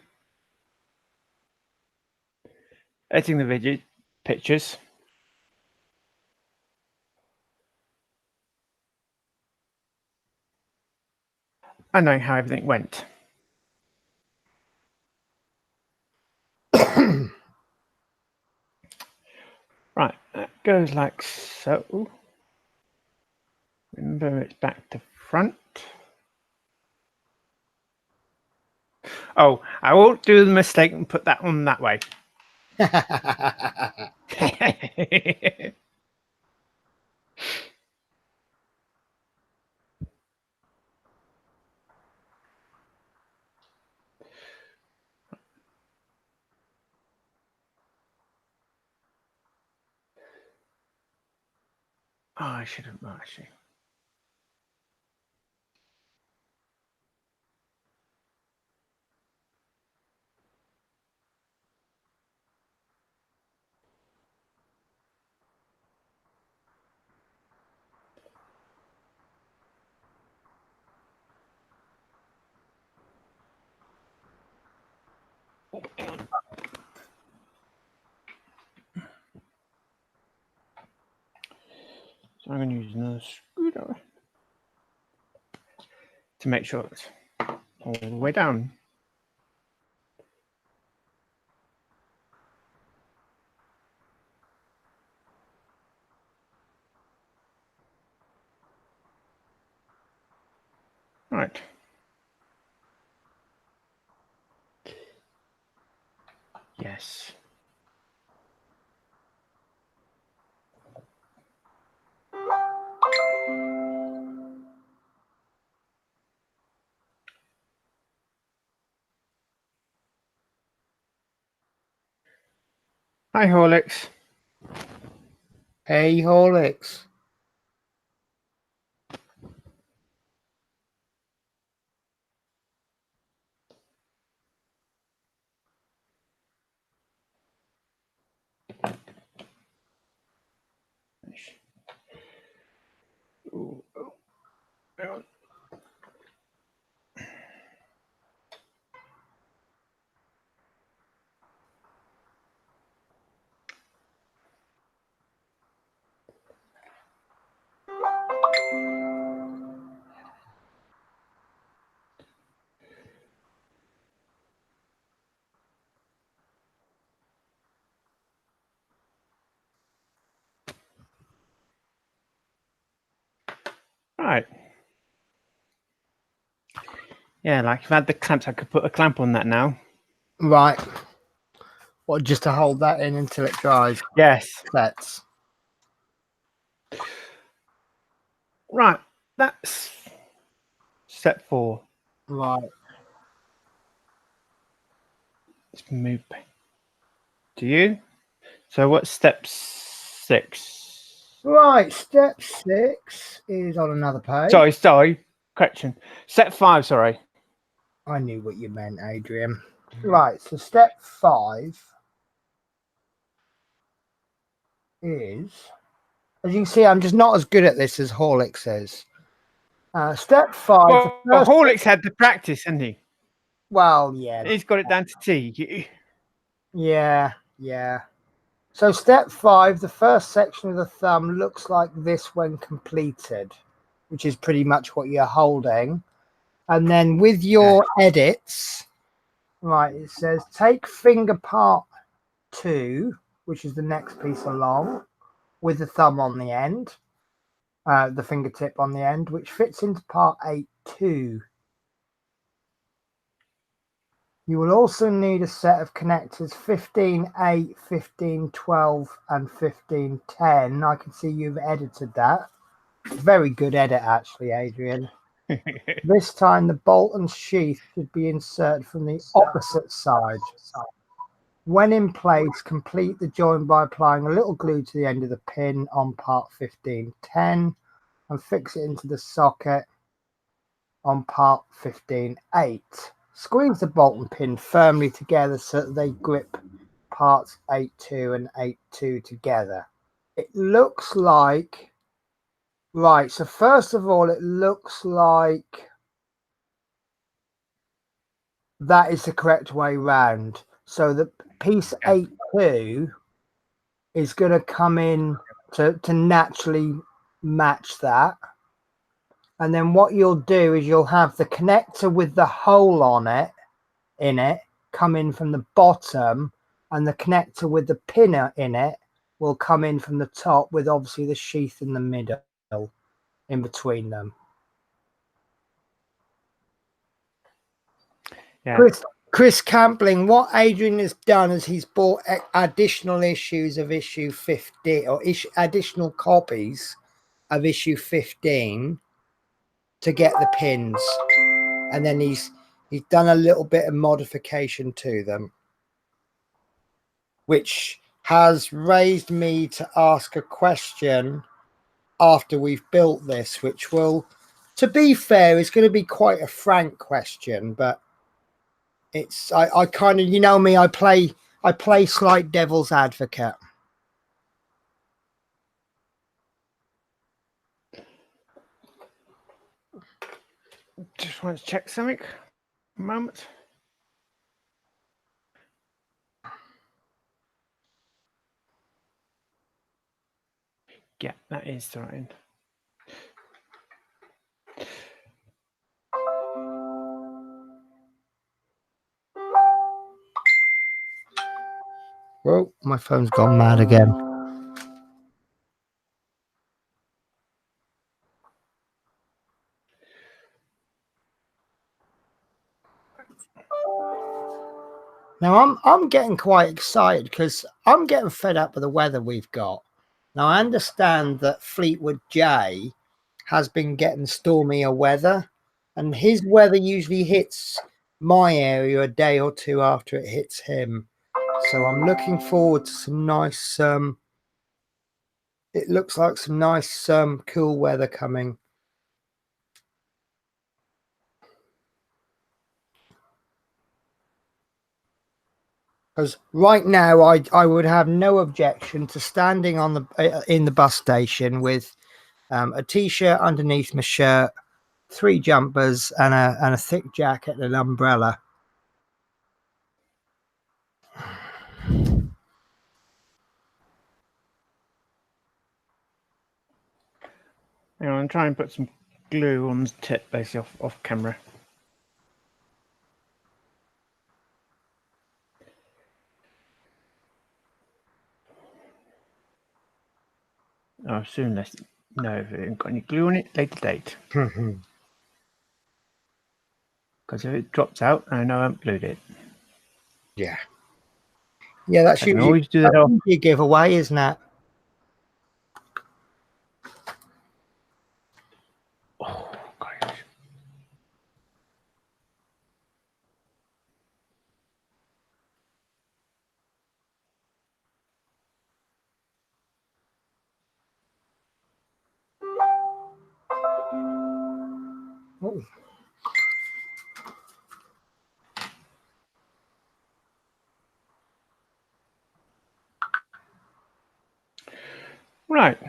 editing the video pictures. And knowing how everything went. Right, that goes like so. Remember, it's back to front. Oh, I won't do the mistake and put that one that way. Oh, I should have actually. So I'm going to use another screwdriver to make sure it's all the way down. Right. Yes. Hi, Horlicks. Hey, Horlicks. Ooh, oh, hang on. Right. Yeah, like if I had the clamps, I could put a clamp on that now. Right. What, just to hold that in until it dries? Yes. Sets. Right. That's step 4. Right. Let's move back to you. So what's step 6? Right. Step 6 is on another page. Sorry. Correction. Step 5, sorry. I knew what you meant, Adrian. Right. So step 5 is, as you can see, I'm just not as good at this as Horlicks is. Step 5. Well, Horlicks had the practice, hadn't he? Well, yeah. He's got it down to T. Yeah. So step 5, the first section of the thumb looks like this when completed, which is pretty much what you're holding. And then with your edits, right, it says take finger part 2, which is the next piece along, with the thumb on the end, the fingertip on the end, which fits into part 8-2. You will also need a set of connectors 15-8, 15-12, and 15-10. I can see you've edited that. Very good edit, actually, Adrian. This time the bolt and sheath should be inserted from the opposite side. When in place, complete the join by applying a little glue to the end of the pin on part 15-10 and fix it into the socket on part 15-8. Squeeze the bolt and pin firmly together so that they grip parts 8-2 and 8-2 together. It looks like, right, so first of all, it looks like that is the correct way round. So the piece 8-2 is going to come in to naturally match that. And then what you'll do is you'll have the connector with the hole on it, in it, come in from the bottom, and the connector with the pin in it will come in from the top, with obviously the sheath in the middle, in between them. Yeah. Chris, Chris Campling, what Adrian has done is he's bought additional issues of issue 15 or additional copies of issue 15 to get the pins, and then he's done a little bit of modification to them, which has raised me to ask a question after we've built this, which will, to be fair, is going to be quite a frank question, but it's I kind of, you know me, I play slight devil's advocate. Just want to check something. A moment. Yeah, that is the right end. Well, my phone's gone mad again. Now I'm getting quite excited because I'm getting fed up with the weather we've got. Now I understand that Fleetwood J has been getting stormier weather, and his weather usually hits my area a day or two after it hits him. So I'm looking forward to some nice it looks like some nice cool weather coming. Because right now I would have no objection to standing on the in the bus station with a t-shirt underneath my shirt, 3 jumpers and a thick jacket and an umbrella. Hang on, I'm trying to put some glue on the tip, basically off camera. Oh, soon let's know if it ain't got any glue on it. Later date. Because if it drops out, I know I haven't glued it. Yeah. Yeah, that's I can usually always do that off. a giveaway, isn't it? Oh, gosh. Oh. Right.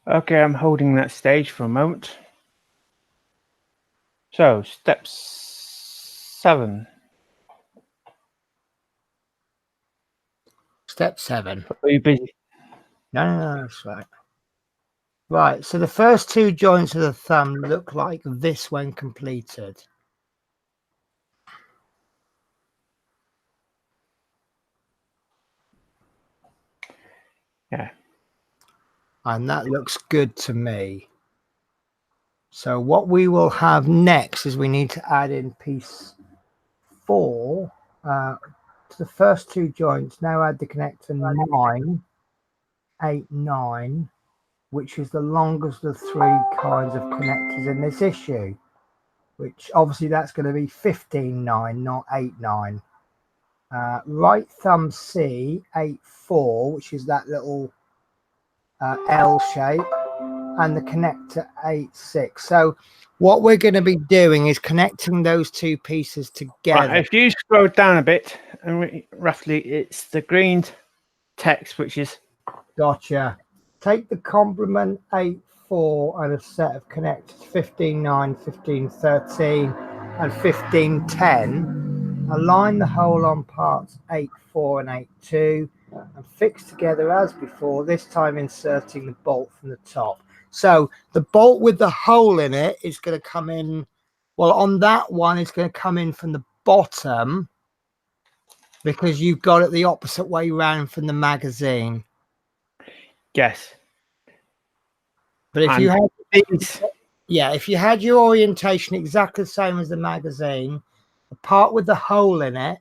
Okay, I'm holding that stage for a moment. So, step 7. Step 7. Are you busy? No, that's right. Right, so the first 2 joints of the thumb look like this when completed. Yeah. And that looks good to me. So what we will have next is we need to add in piece 4 to the first 2 joints. Now add the connector 9, 8, 9, which is the longest of 3 kinds of connectors in this issue, which obviously that's going to be 15, 9, not 8, 9. Right thumb C, 8, 4, which is that little L shape, and the connector 8, 6. So what we're going to be doing is connecting those 2 pieces together. Right, if you scroll down a bit, and roughly it's the green text, which is... Gotcha. Take the complement 8, 4 and a set of connectors 15, 9, 15, 13 and 15, 10. Align the hole on parts 8, 4 and 8, 2 and fix together as before, this time inserting the bolt from the top. So the bolt with the hole in it is going to come in, well, on that one it's going to come in from the bottom because you've got it the opposite way round from the magazine. Yes. But if you have these Yeah, if you had your orientation exactly the same as the magazine, the part with the hole in it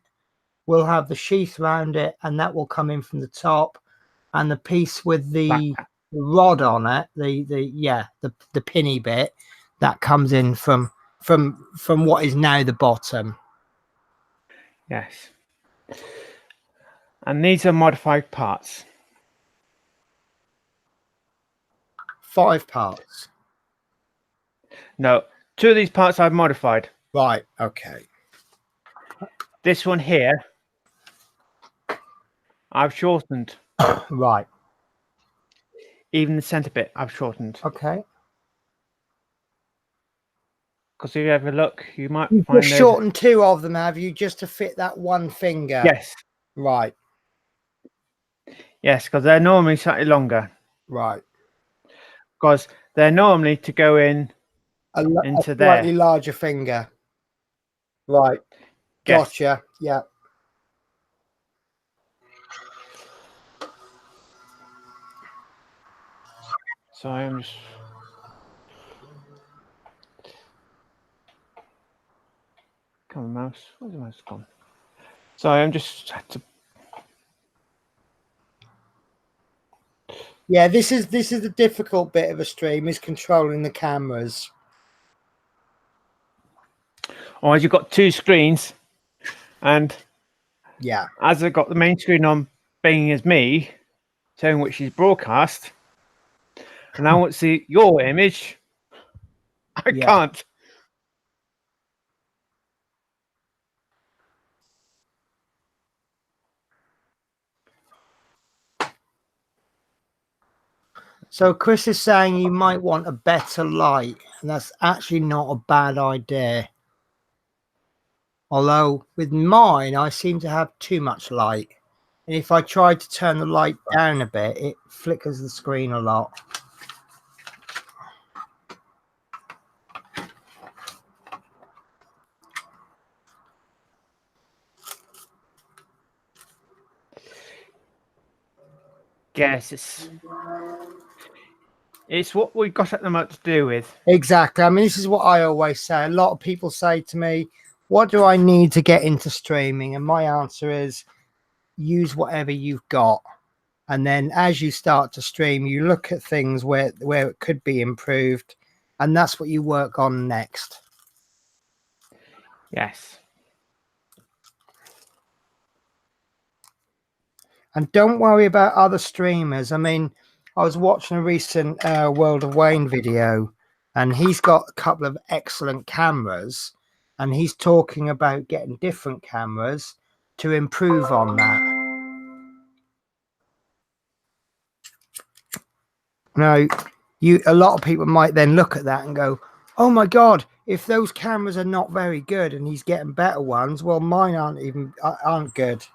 will have the sheath around it, and that will come in from the top, and the piece with the rod on it, the pinny bit, that comes in from what is now the bottom. Yes. And these are modified parts. 5 parts. No, 2 of these parts I've modified. Right, okay. This one here, I've shortened. Right. Even the center bit, I've shortened. Okay. Because if you have a look, you might You've find just shortened 2 of them, have you, just to fit that one finger? Yes. Right. Yes, because they're normally slightly longer. Right. Because they're normally to go in into a slightly there. larger finger. Right. Yes. Gotcha. Yeah. So I'm just... Come on, mouse. Where's the mouse gone? Sorry, I'm just had to... Yeah, this is the difficult bit of a stream, is controlling the cameras. Or you've got 2 screens, and yeah, as I've got the main screen on being as me, showing which is broadcast, and I want to see your image, I can't. So Chris is saying you might want a better light, and that's actually not a bad idea. Although with mine, I seem to have too much light. And if I try to turn the light down a bit, it flickers the screen a lot. Yes, it's what we've got at the moment to do with. Exactly. I mean, this is what I always say. A lot of people say to me, what do I need to get into streaming? And my answer is, use whatever you've got. And then as you start to stream, you look at things where it could be improved, and that's what you work on next. Yes. And don't worry about other streamers. I mean, I was watching a recent World of Wayne video, and he's got a couple of excellent cameras, and he's talking about getting different cameras to improve on that. Now, a lot of people might then look at that and go, oh my God, if those cameras are not very good and he's getting better ones, well, mine aren't good.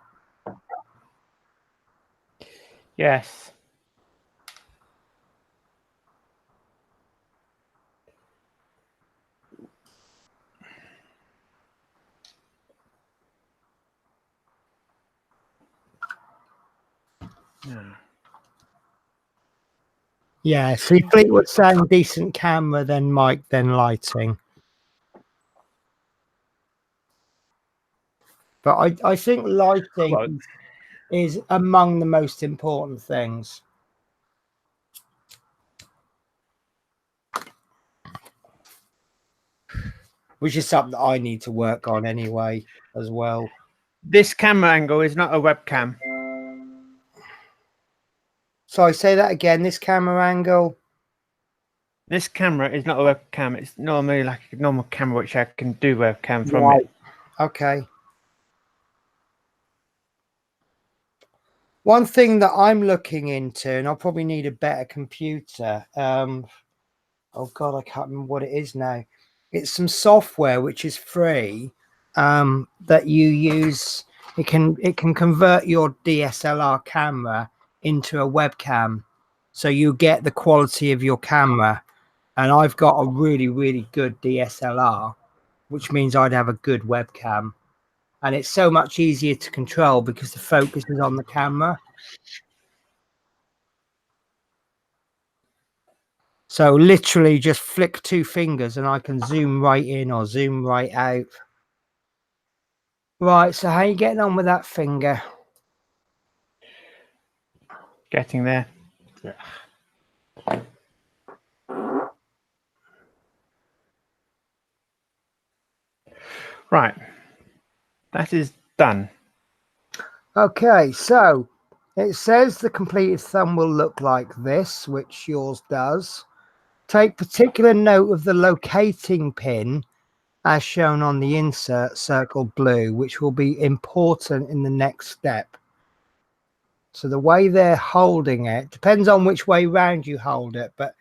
Yes. Yeah, so Fleetwood saying decent camera, then mic, then lighting. But I think lighting is among the most important things. Which is something that I need to work on anyway as well. This camera angle is not a webcam. So I say that again, this camera angle. This camera is not a webcam. It's normally like a normal camera, which I can do webcam from it. Okay. One thing that I'm looking into, and I'll probably need a better computer. Oh God, I can't remember what it is now. It's some software which is free that you use. It can convert your DSLR camera into a webcam, so you get the quality of your camera. And I've got a really, really good DSLR, which means I'd have a good webcam. And it's so much easier to control because the focus is on the camera. So literally just flick 2 fingers and I can zoom right in or zoom right out. Right, so how are you getting on with that finger? Getting there. Yeah. Right. That is done. Okay, so it says the completed thumb will look like this, which yours does. Take particular note of the locating pin as shown on the insert circled blue, which will be important in the next step. So the way they're holding it depends on which way round you hold it, but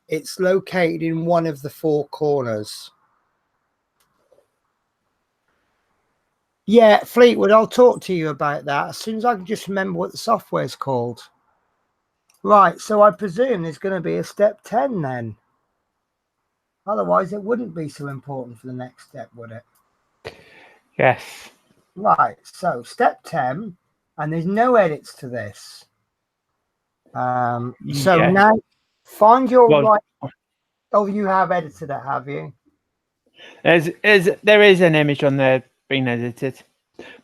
it's located in one of the 4 corners. Yeah, Fleetwood, I'll talk to you about that as soon as I can just remember what the software is called. Right, so I presume there's going to be a step 10 then. Otherwise, it wouldn't be so important for the next step, would it? Yes. Right, so step 10, and there's no edits to this. So Yes. now find your Well, right. Oh, you have edited it, have you? There is an image on there being edited,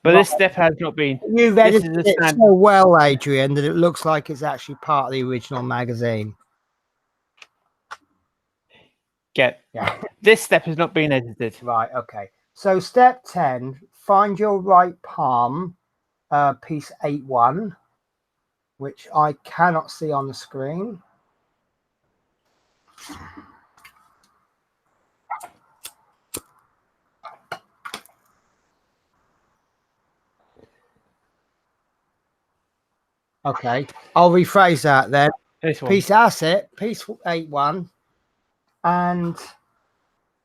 but this step has not been. You've This is edited a it stand. so well, Adrian, that it looks like it's actually part of the original magazine. Yeah. This step has not been edited. Right, okay. So step 10, find your right palm, piece 8-1, which I cannot see on the screen. Okay, I'll rephrase that then. This one. Piece asset, piece 8-1, and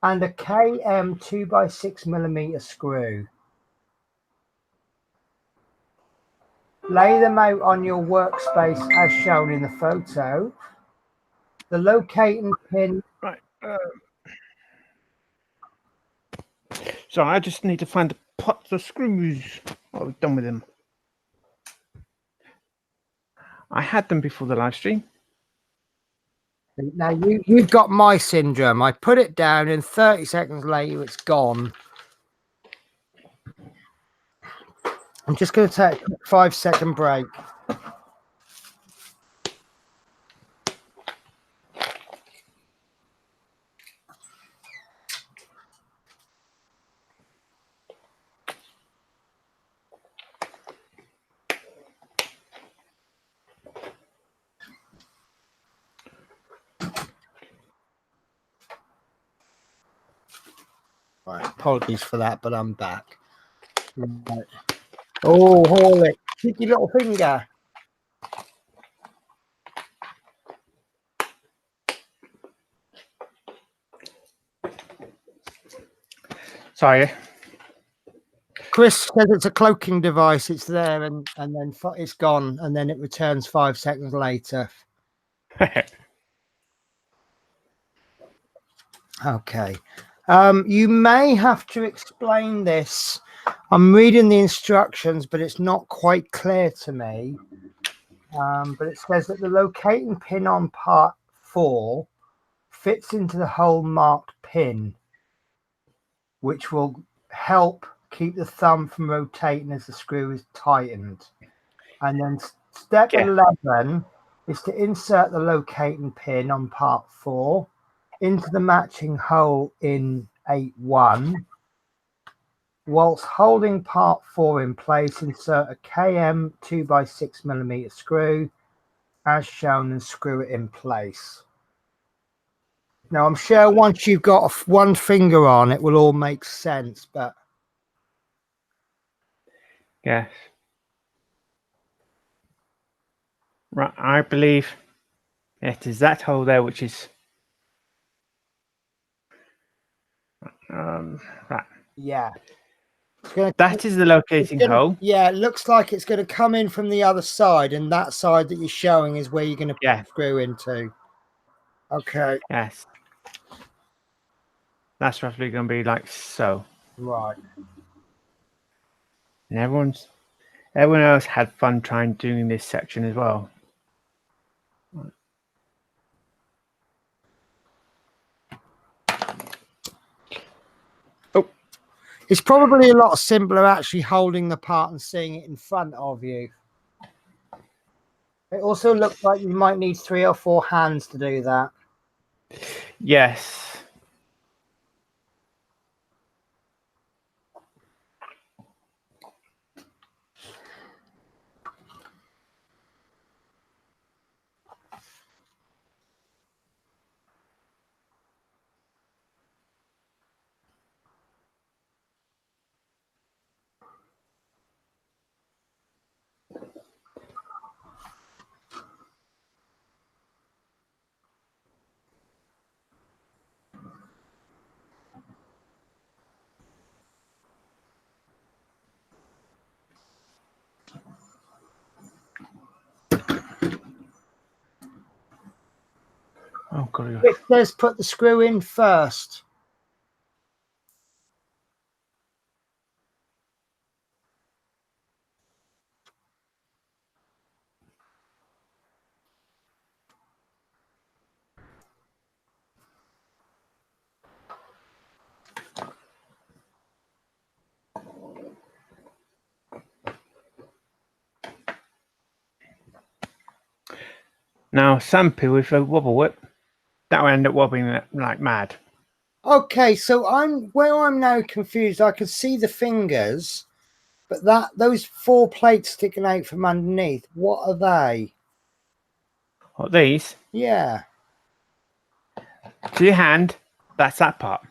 a KM 2x6mm screw. Lay them out on your workspace as shown in the photo. The locating pin. Right. So I just need to find the pots of screws. Oh, we're done with them. I had them before the live stream. Now you've got my syndrome. I put it down and 30 seconds later it's gone. I'm just going to take a 5-second break. Right, apologies for that, but I'm back. Right. Oh, hold it. Keep your little finger. Sorry. Chris says it's a cloaking device. It's there and then it's gone and then it returns 5 seconds later. Okay. You may have to explain this. I'm reading the instructions, but it's not quite clear to me. But it says that the locating pin on part 4 fits into the hole marked pin, which will help keep the thumb from rotating as the screw is tightened. And then step 11 is to insert the locating pin on part 4 into the matching hole in 8-1. Whilst holding part 4 in place, insert a KM 2x6mm screw as shown and screw it in place. Now, I'm sure once you've got one finger on, it will all make sense, but... Yes. Right, I believe it is that hole there, which is... right. Yeah. That is the locating hole. Yeah, it looks like it's going to come in from the other side, and that side that you're showing is where you're going to put the screw into. Okay. Yes. That's roughly going to be like so. Right. And everyone else had fun trying doing this section as well. It's probably a lot simpler actually holding the part and seeing it in front of you. It also looks like you might need 3 or 4 hands to do that. Yes. Oh god. It says put the screw in first. Now, some people, if they wobble whip, that will end up wobbling like mad. Okay, so I'm now confused. I can see the fingers, but those 4 plates sticking out from underneath, what are they? What, these? Yeah. To your hand, that's that part.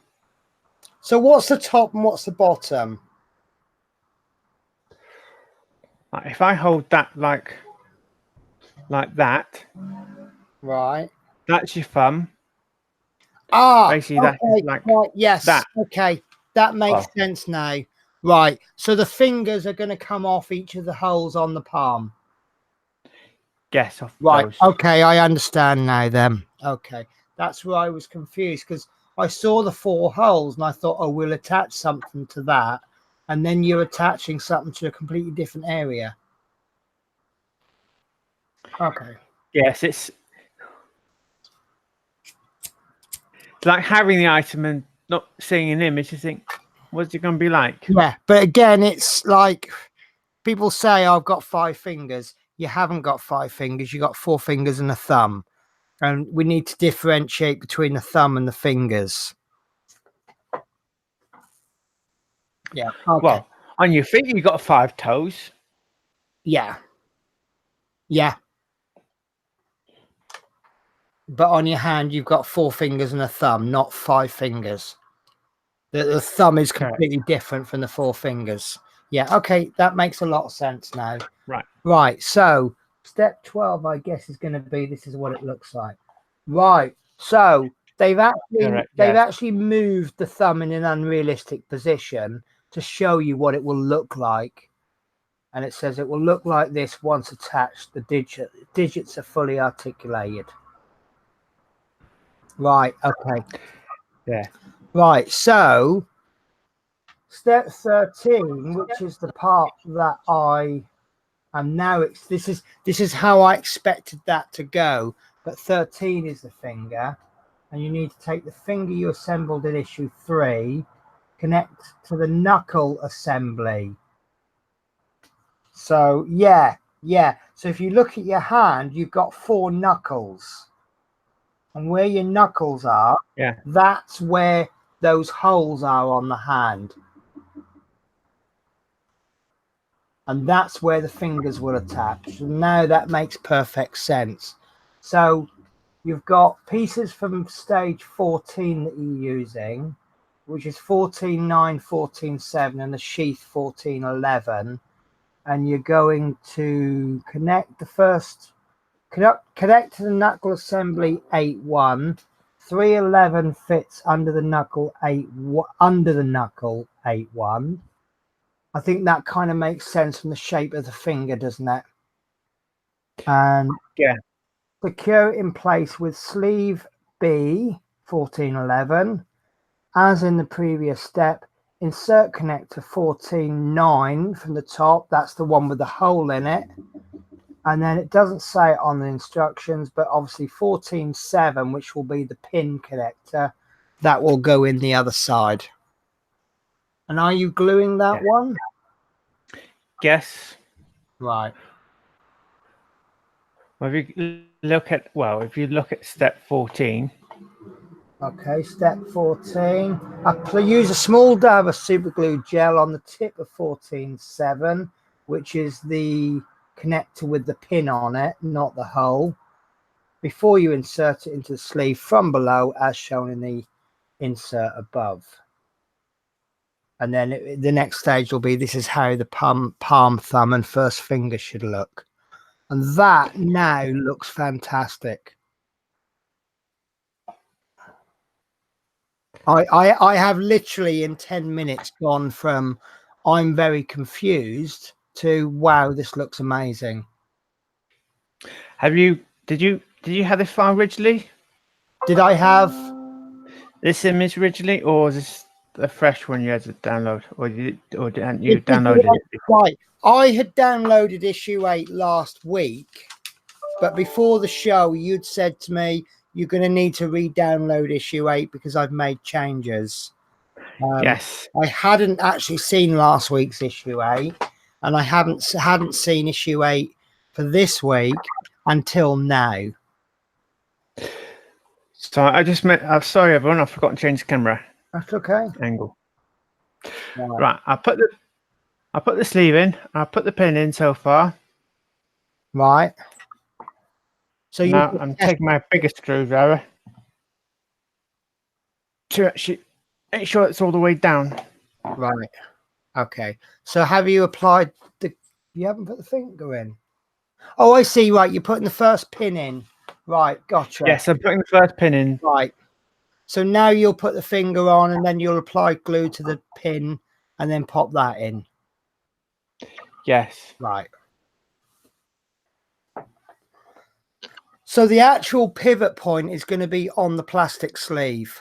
So what's the top and what's the bottom? Like if I hold that like that, Right. that's your thumb. Ah, Basically, okay, that's like right, yes. that. Okay, that makes Oh. sense now. Right, so the fingers are going to come off each of the holes on the palm. Yes, off Right, those. okay, I understand now then. Okay, that's where I was confused because I saw the 4 holes and I thought, oh, we'll attach something to that. And then you're attaching something to a completely different area. Okay. Yes, it's like having the item and not seeing an image. You think, what's it going to be like? Yeah, but again, it's like people say, I've got 5 fingers. You haven't got 5 fingers. You got 4 fingers and a thumb. And we need to differentiate between the thumb and the fingers. Yeah. Okay. Well, on your feet, you've got 5 toes. Yeah. Yeah. But on your hand, you've got 4 fingers and a thumb, not 5 fingers. The thumb is completely different from the 4 fingers. Yeah. Okay. That makes a lot of sense now. Right. Right. So step 12, I guess, is going to be, this is what it looks like. Right. So they've actually moved the thumb in an unrealistic position to show you what it will look like. And it says it will look like this once attached. The digits are fully articulated. Right. Okay. Yeah. Right. So step 13, which is the part that I am now, this is how I expected that to go. But 13 is the finger. And you need to take the finger you assembled in issue 3, connect to the knuckle assembly. So yeah. So if you look at your hand, you've got 4 knuckles. And where your knuckles are, yeah, that's where those holes are on the hand. And that's where the fingers will attach. And now that makes perfect sense. So you've got pieces from stage 14 that you're using, which is 14.9, 14.7, and the sheath 14.11. And you're going to connect the first, connect to the knuckle assembly 8.1. 3.11 fits under the knuckle 8.1. I think that kind of makes sense from the shape of the finger, doesn't it? And yeah, secure it in place with sleeve B 14.11. As in the previous step, insert connector 14.9 from the top. That's the one with the hole in it. And then it doesn't say it on the instructions, but obviously 14.7, which will be the pin connector, that will go in the other side. And are you gluing that Yeah. one? Yes. Right. Well, if you look at step 14. Okay, step 14. I use a small dab of super glue gel on the tip of 14.7, which is the connector with the pin on it, not the hole, before you insert it into the sleeve from below as shown in the insert above. And then the next stage will be, this is how the palm, thumb and first finger should look. And that now looks fantastic. I have literally in 10 minutes gone from I'm very confused to wow, this looks amazing. Did you have this file originally? Did I have This image originally, or is this a fresh one you had to download, or didn't you downloaded it? Right. I had downloaded issue 8 last week, but before the show you'd said to me you're going to need to re-download issue 8 because I've made changes. Yes. I hadn't actually seen last week's issue 8, and I hadn't seen issue 8 for this week until now. So I just meant, I'm sorry everyone, I forgot to change the camera. That's okay. Angle. Right. I put the sleeve in. I put the pin in so far. Right. So now I'm taking my biggest screwdriver to actually make sure it's all the way down. Right. Okay. So have you applied the? You haven't put the finger in. Oh, I see. Right. You're putting the first pin in. Right. Gotcha. Yes, I'm putting the first pin in. Right. So now you'll put the finger on, and then you'll apply glue to the pin, and then pop that in. Yes. Right. So the actual pivot point is going to be on the plastic sleeve.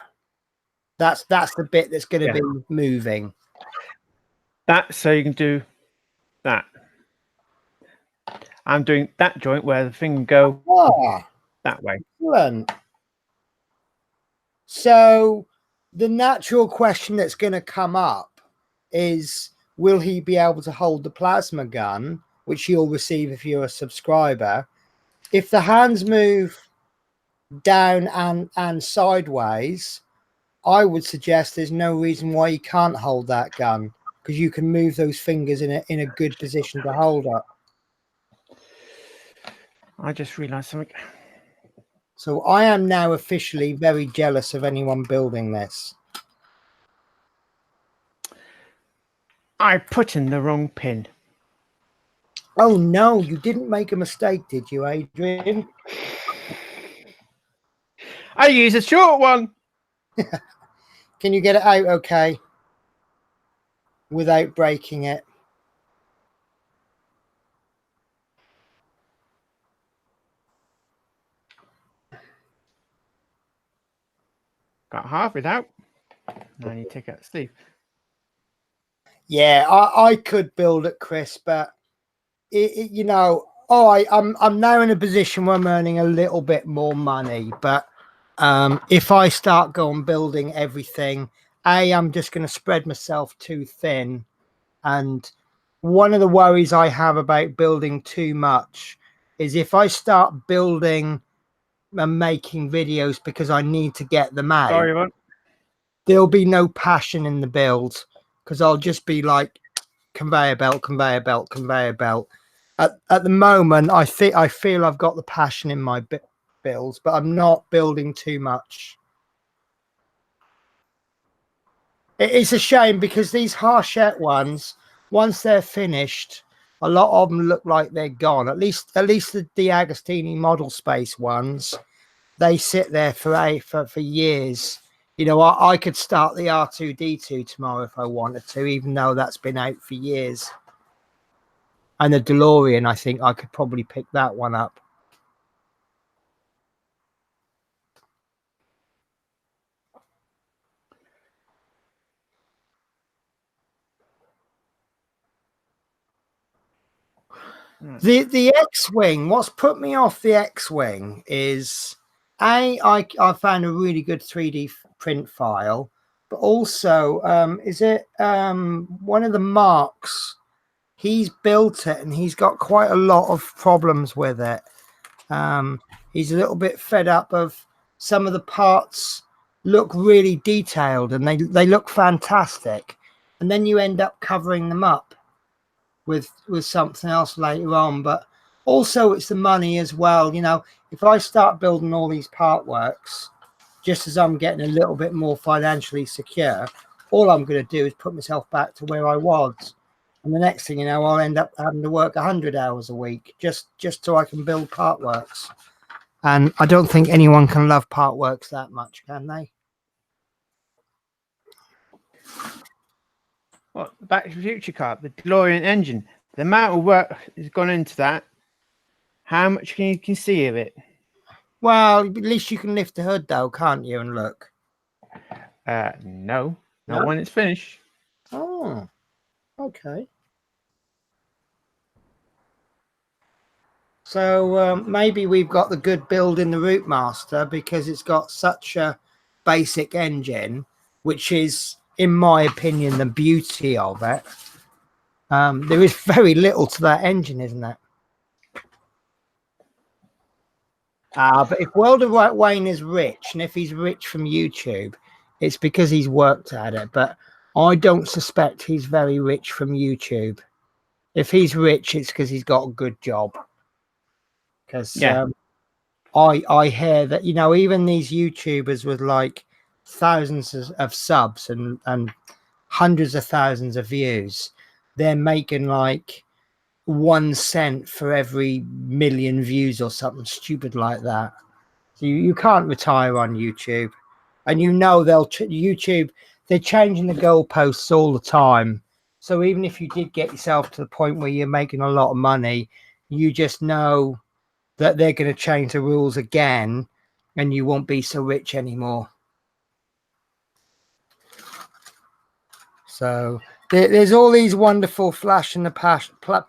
That's the bit that's going to be moving. That, so you can do that. I'm doing that joint where the finger go that way. Excellent. So the natural question that's going to come up is, will he be able to hold the plasma gun, which you'll receive if you're a subscriber? If the hands move down and sideways, I would suggest there's no reason why you can't hold that gun, because you can move those fingers in a good position to hold it. I just realized something. So I am now officially very jealous of anyone building this. I put in the wrong pin. Oh no, you didn't make a mistake, did you, Adrian? I use a short one. Can you get it out okay without breaking it? Got half it out. Now you take out the sleeve. Yeah, I could build it, Chris, but you know, I'm now in a position where I'm earning a little bit more money. But if I start going building everything, I'm just going to spread myself too thin. And one of the worries I have about building too much is if I start building and making videos because I need to get them out, Sorry, there'll be no passion in the build, because I'll just be like conveyor belt, conveyor belt, conveyor belt. At the moment, I feel I've got the passion in my builds, but I'm not building too much. It's a shame, because these Hachette ones, once they're finished, a lot of them look like they're gone. At least the Agostini model space ones, they sit there for years. You know, I could start the R2-D2 tomorrow if I wanted to, even though that's been out for years. And the DeLorean, I think I could probably pick that one up. The X-Wing, what's put me off the X-Wing is, I found a really good 3D print file, but also, is it one of the Marks? He's built it and he's got quite a lot of problems with it. He's a little bit fed up of some of the parts look really detailed and they look fantastic, and then you end up covering them up with something else later on. But also it's the money as well. You know, if I start building all these part works just as I'm getting a little bit more financially secure, all I'm going to do is put myself back to where I was. And the next thing you know, I'll end up having to work 100 hours a week just so I can build part works. And I don't think anyone can love part works that much, can they? Well, Back to the Future car, the DeLorean engine, the amount of work has gone into that. How much can you see of it? Well, at least you can lift the hood though, can't you, and look? No, not when it's finished. Oh, okay. So maybe we've got the good build in the Route Master because it's got such a basic engine, which is, in my opinion, the beauty of it. There is very little to that engine, isn't it? But if World of Wayne is rich, and if he's rich from YouTube, it's because he's worked at it. But I don't suspect he's very rich from YouTube. If he's rich, it's because he's got a good job. Because I hear that, you know, even these YouTubers with like thousands of subs and hundreds of thousands of views, they're making like 1 cent for every million views or something stupid like that. So you can't retire on YouTube. And you know YouTube, they're changing the goalposts all the time. So even if you did get yourself to the point where you're making a lot of money, you just know that they're going to change the rules again and you won't be so rich anymore. So there's all these wonderful flash in the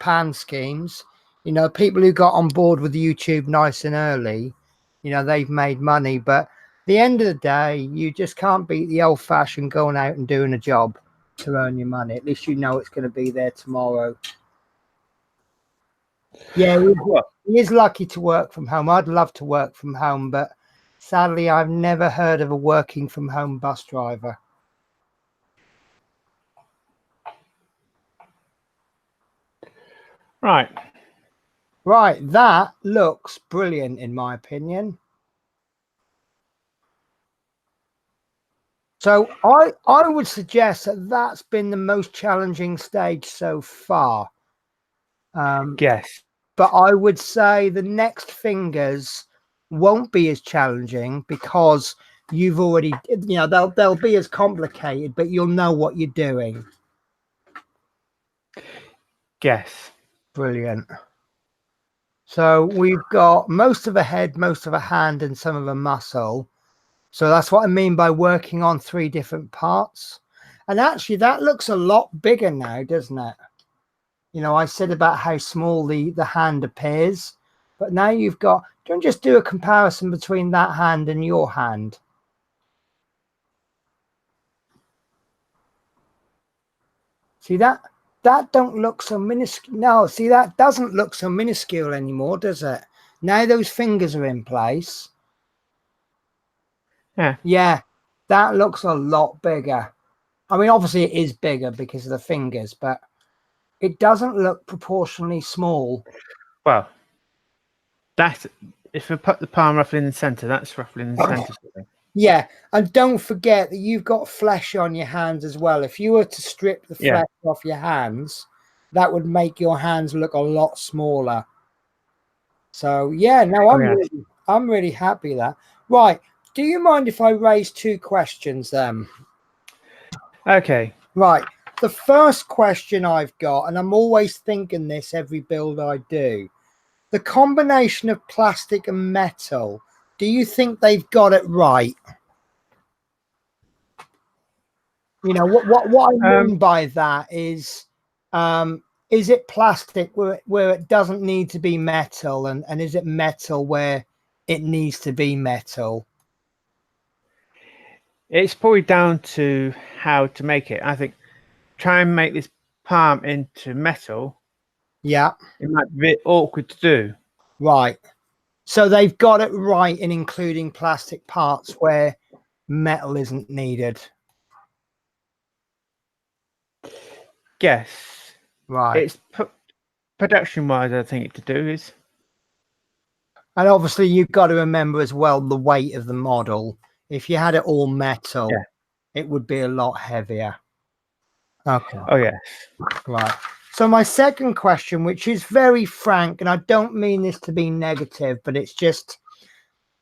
pan schemes. You know, people who got on board with YouTube nice and early, you know, they've made money. But at the end of the day, you just can't beat the old fashioned going out and doing a job to earn your money. At least you know it's going to be there tomorrow. Yeah, he is lucky to work from home. I'd love to work from home, but sadly, I've never heard of a working from home bus driver. Right. That looks brilliant, in my opinion. So I would suggest that that's been the most challenging stage so far. Yes. But I would say the next fingers won't be as challenging because you've already, you know, they'll be as complicated, but you'll know what you're doing. Yes. Brilliant. So we've got most of a head, most of a hand, and some of a muscle. So that's what I mean by working on 3 different parts. And actually that looks a lot bigger now, doesn't it? You know, I said about how small the hand appears, but now you've got, don't just do a comparison between that hand and your hand. See that don't look so minuscule. No, see, that doesn't look so minuscule anymore, does it? Now those fingers are in place. Yeah, that looks a lot bigger. I mean, obviously it is bigger because of the fingers, but it doesn't look proportionally small. Well, that's, if we put the palm roughly in the center, that's roughly in the center. Yeah, and don't forget that you've got flesh on your hands as well. If you were to strip the flesh off your hands, that would make your hands look a lot smaller. So yeah, no, I'm really happy with that. Right, do you mind if I raise 2 questions then? Okay. Right, the first question I've got, and I'm always thinking this every build I do, the combination of plastic and metal, do you think they've got it right? You know, what I mean by that is it plastic where it doesn't need to be metal, and is it metal where it needs to be metal? It's probably down to how to make it. I think try and make this palm into metal. Yeah. It might be a bit awkward to do. Right. So they've got it right in including plastic parts where metal isn't needed. Yes. Right. It's production-wise, I think to do is. And obviously you've got to remember as well the weight of the model. If you had it all metal, Yeah. it would be a lot heavier. Okay. Oh yes. Right. So my second question, which is very frank, and I don't mean this to be negative, but it's just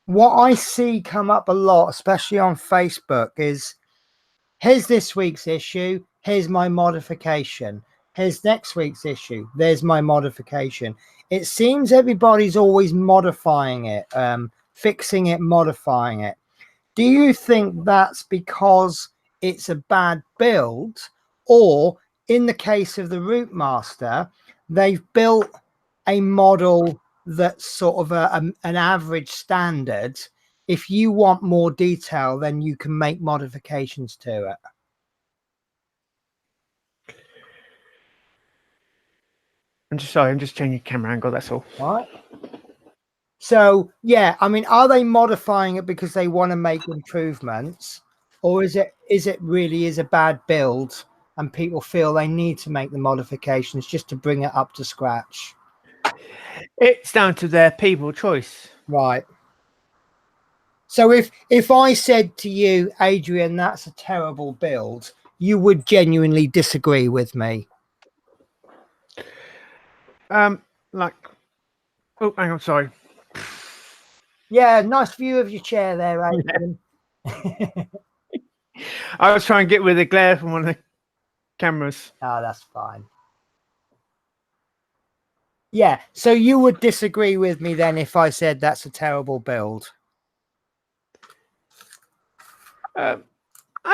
what I see come up a lot, especially on Facebook, is here's this week's issue, here's my modification. Here's next week's issue, there's my modification. It seems everybody's always modifying it, fixing it, modifying it. Do you think that's because it's a bad build, or in the case of the Route Master, they've built a model that's sort of an average standard? If you want more detail, then you can make modifications to it. I'm just sorry. I'm just changing camera angle. That's all. Right. So yeah, I mean, are they modifying it because they want to make improvements, or is it really is a bad build and people feel they need to make the modifications just to bring it up to scratch? It's down to their people choice. Right. So if I said to you, Adrian, that's a terrible build, you would genuinely disagree with me. Like, oh, hang on, sorry. Yeah, nice view of your chair there, Adrian. I was trying to get rid of the glare from one of the cameras. Oh, that's fine. Yeah, so you would disagree with me then if I said that's a terrible build? I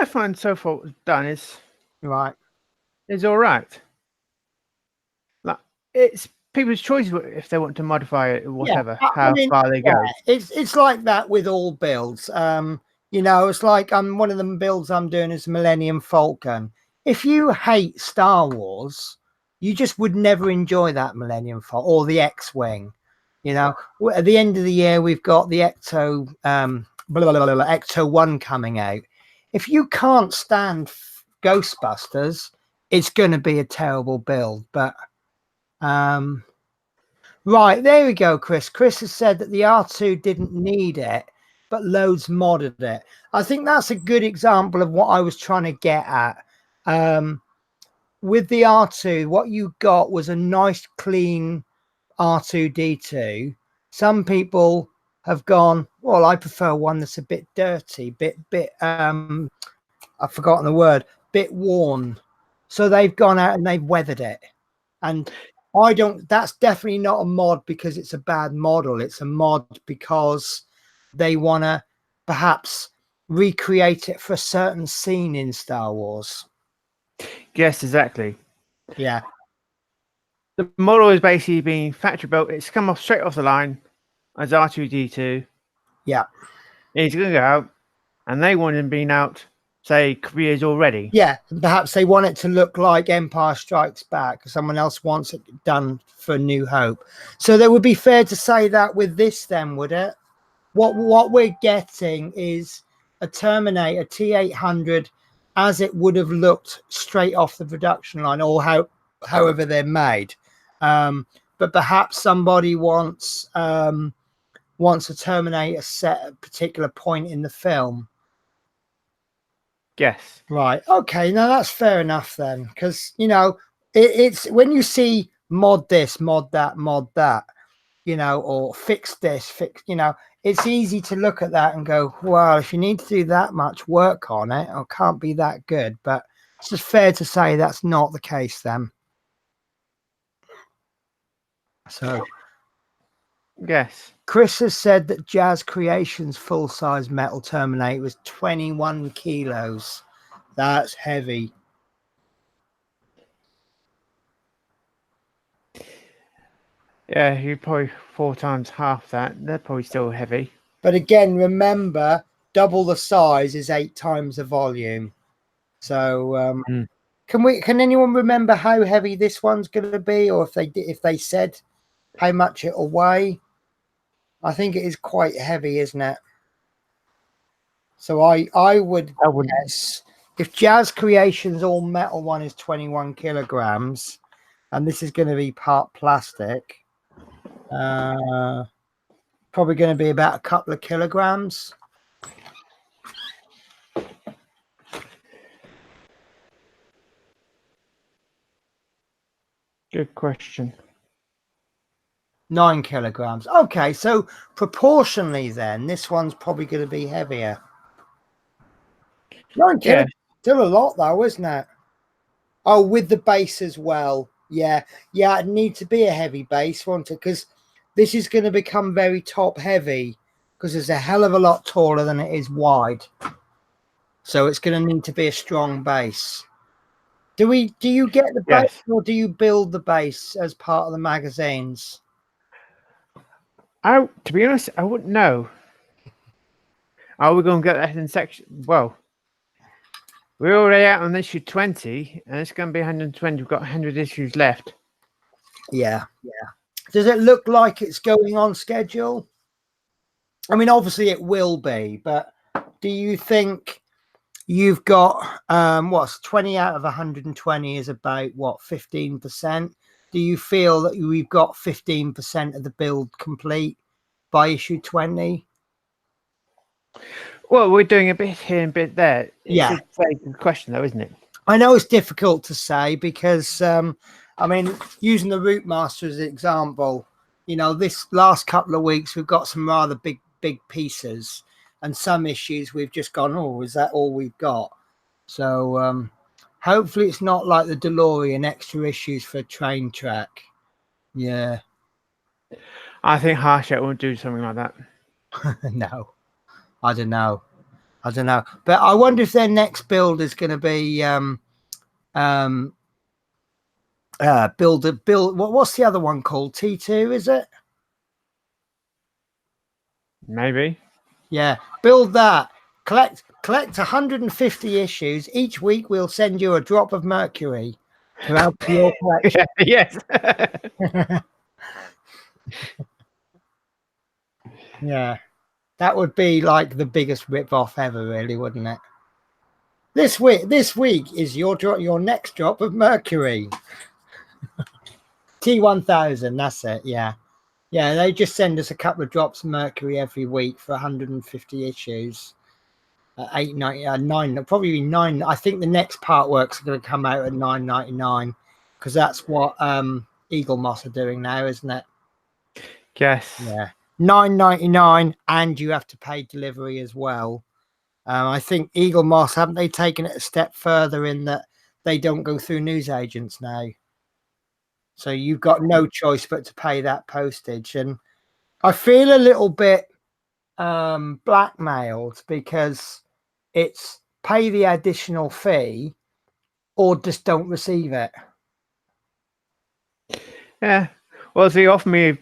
find so far what's done is all right. Like, it's people's choice if they want to modify it or whatever, how far they go. It's like that with all builds. You know, it's like one of the builds I'm doing is Millennium Falcon. If you hate Star Wars, you just would never enjoy that Millennium Falcon or the X-Wing. You know, at the end of the year, we've got the Ecto Ecto 1 coming out. If you can't stand Ghostbusters, it's going to be a terrible build. But right, there we go, Chris. Chris has said that the R2 didn't need it, but loads modded it. I think that's a good example of what I was trying to get at. With the R2, what you got was a nice, clean R2D2. Some people have gone, well, I prefer one that's a bit dirty, bit I've forgotten the word, bit worn. So they've gone out and they've weathered it. And I don't, that's definitely not a mod because it's a bad model. It's a mod because they want to perhaps recreate it for a certain scene in Star Wars. Yes, exactly. Yeah. The model is basically being factory built. It's come off straight off the line as R2D2. Yeah. It's going to go out, and they want him being out, say, careers already. Yeah. Perhaps they want it to look like Empire Strikes Back. Someone else wants it done for New Hope. So there would be fair to say that with this, then, would it? What we're getting is a Terminator T-800 as it would have looked straight off the production line, or however they're made. But perhaps somebody wants a Terminator set at a particular point in the film. Yes. Right. Okay. Now that's fair enough then, because you know it's when you see mod this, mod that, you know, or fix this, fix, you know, it's easy to look at that and go, well, if you need to do that much work on it, it can't be that good. But it's just fair to say that's not the case then. So, yes. Chris has said that Jazz Creations full-size metal Terminator was 21 kilos. That's heavy. Yeah, you probably 4 times half that. They're probably still heavy. But again, remember, double the size is 8 times the volume. So can anyone remember how heavy this one's going to be, or if they said how much it'll weigh? I think it is quite heavy, isn't it? So I would guess if Jazz Creations all metal one is 21 kilograms, and this is going to be part plastic, probably going to be about a couple of kilograms. Good question. 9 kilograms. Okay, so proportionally then, this one's probably going to be heavier. 9 kilograms, still a lot though, isn't it? Oh, with the base as well. Yeah, it needs to be a heavy base, won't it? Because this is going to become very top heavy, because it's a hell of a lot taller than it is wide. So it's going to need to be a strong base. Do you get the base, or do you build the base as part of the magazines? To be honest, I wouldn't know. Are we going to get that in section? Well, we're already out on issue 20, and it's going to be 120. We've got 100 issues left. Yeah. Does it look like it's going on schedule? I mean, obviously it will be, but do you think you've got what's 20 out of 120 is about what, 15%? Do you feel that we've got 15% of the build complete by issue 20? Well, we're doing a bit here and a bit there. It's a very good question, though, isn't it? I know it's difficult to say because, I mean, using the Root Master as an example, you know, this last couple of weeks, we've got some rather big pieces, and some issues we've just gone, oh, is that all we've got? So hopefully it's not like the DeLorean extra issues for a train track. Yeah. I think Hachette won't do something like that. No. I don't know. But I wonder if their next build is going to be build. What's the other one called? T2, is it? Maybe. Yeah. Build that. Collect 150 issues. Each week we'll send you a drop of mercury to help your collection. Yes. Yeah. That would be like the biggest rip-off ever, really, wouldn't it? This week is your next drop of mercury. T1000, that's it. Yeah, they just send us a couple of drops of mercury every week for 150 issues. $8.99, probably $9. I think the next part works are going to come out at $9.99, because that's what Eagle Moss are doing now, isn't it? Yes. Yeah. $9.99, and you have to pay delivery as well. I think Eagle Moss, haven't they taken it a step further in that they don't go through newsagents now? So you've got no choice but to pay that postage. And I feel a little bit blackmailed, because it's pay the additional fee or just don't receive it. Yeah. Well, if they offer me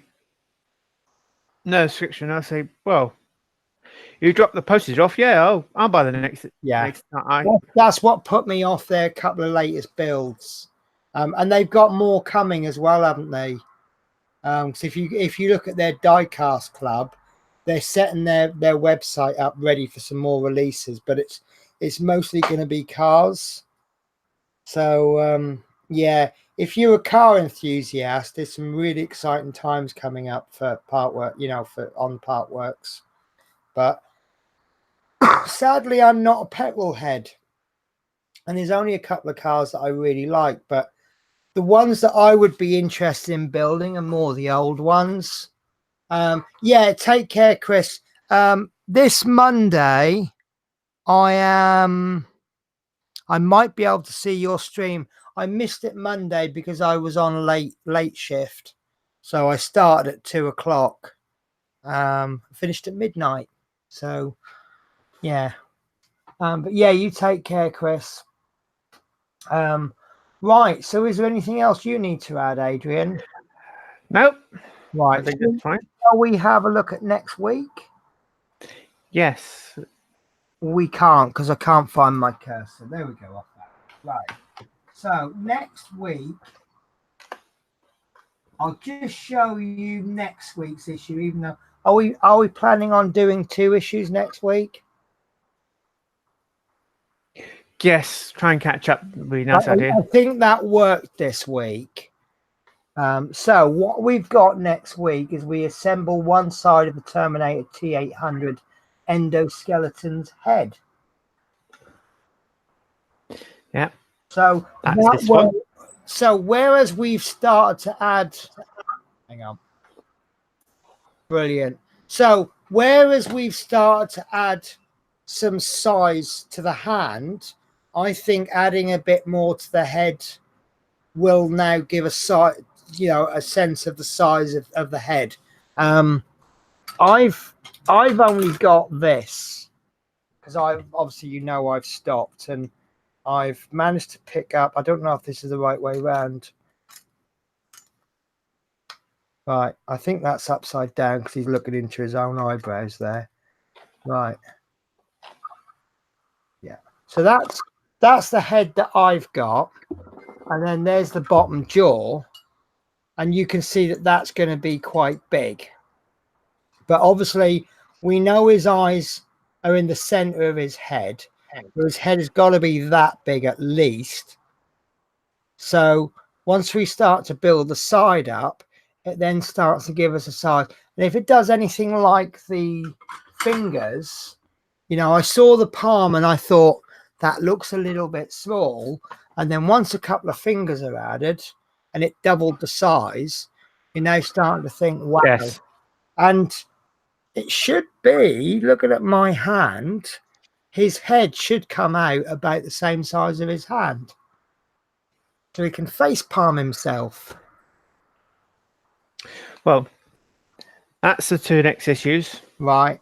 no subscription, I'll say, well, you drop the postage off. Yeah, I'll buy the next. Yeah. Next that's what put me off their couple of latest builds. And they've got more coming as well, haven't they? So if you look at their diecast club, they're setting their website up ready for some more releases, but it's mostly going to be cars. So yeah, if you're a car enthusiast, there's some really exciting times coming up for partwork, you know, on partworks. But sadly, I'm not a petrol head, and there's only a couple of cars that I really like, but the ones that I would be interested in building are more the old ones. Yeah, take care, Chris. This Monday, I might be able to see your stream. I missed it Monday because I was on late shift. So I started at 2 o'clock, finished at midnight. So yeah. But yeah, you take care, Chris. Right. So is there anything else you need to add, Adrian? Nope. Right. I think that's fine. Shall we have a look at next week? Yes. we can't because I can't find my cursor. There we go. Off that. Right. So next week, I'll just show you next week's issue. Even though are we planning on doing 2 issues next week? Yes, try and catch up. Would be a nice idea. I think that worked this week. So what we've got next week is we assemble one side of the Terminator T-800 Endoskeleton's head. Yeah. So that's this one. So whereas we've started to add, hang on, brilliant. So whereas we've started to add some size to the hand, I think adding a bit more to the head will now give a size, you know, a sense of the size of the head. I've only got this because I've obviously, you know, I've stopped and I've managed to pick up. I don't know if this is the right way around. Right, I think that's upside down because he's looking into his own eyebrows there. Right. Yeah. So that's the head that I've got, and then there's the bottom jaw, and you can see that that's going to be quite big. But obviously, we know his eyes are in the center of his head. His head has got to be that big at least. So once we start to build the side up, it then starts to give us a size. And if it does anything like the fingers, you know, I saw the palm and I thought that looks a little bit small. And then once a couple of fingers are added and it doubled the size, you're now starting to think, wow. Yes. And it should be, looking at my hand, his head should come out about the same size of his hand. So he can face palm himself. Well, that's the 2 next issues. Right.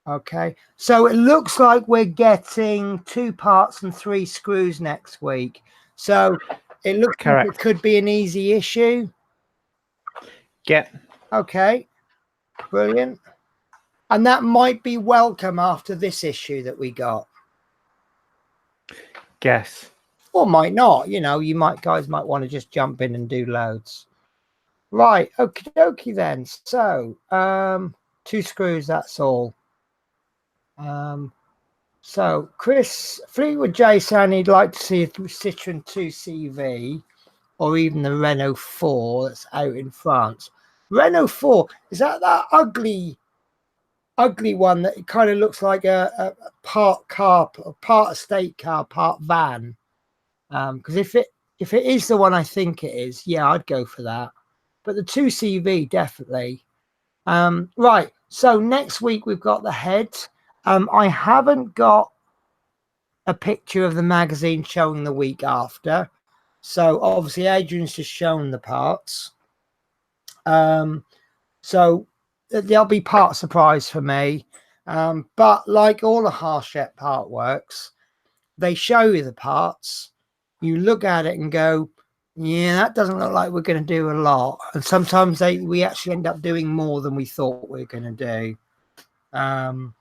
Okay. So it looks like we're getting 2 parts and 3 screws next week. So it looks correct. Like it could be an easy issue. Yeah. Okay. Brilliant. And that might be welcome after this issue that we got. Yes. Or might not. You know, guys might want to just jump in and do loads. Right. Okie dokie then. So 2 screws, that's all. So Chris Fleetwood J saying he'd like to see a Citroen 2CV or even the Renault 4 that's out in France. Renault 4, is that ugly one that kind of looks like a part car, part estate car, part van? Because if it is the one I think it is, yeah, I'd go for that. But the 2CV definitely. Right. So next week we've got the head. I haven't got a picture of the magazine showing the week after. So obviously Adrian's just shown the parts. So there'll be part surprise for me. But like all the Hachette part works, they show you the parts. You look at it and go, yeah, that doesn't look like we're going to do a lot. And sometimes we actually end up doing more than we thought we were going to do.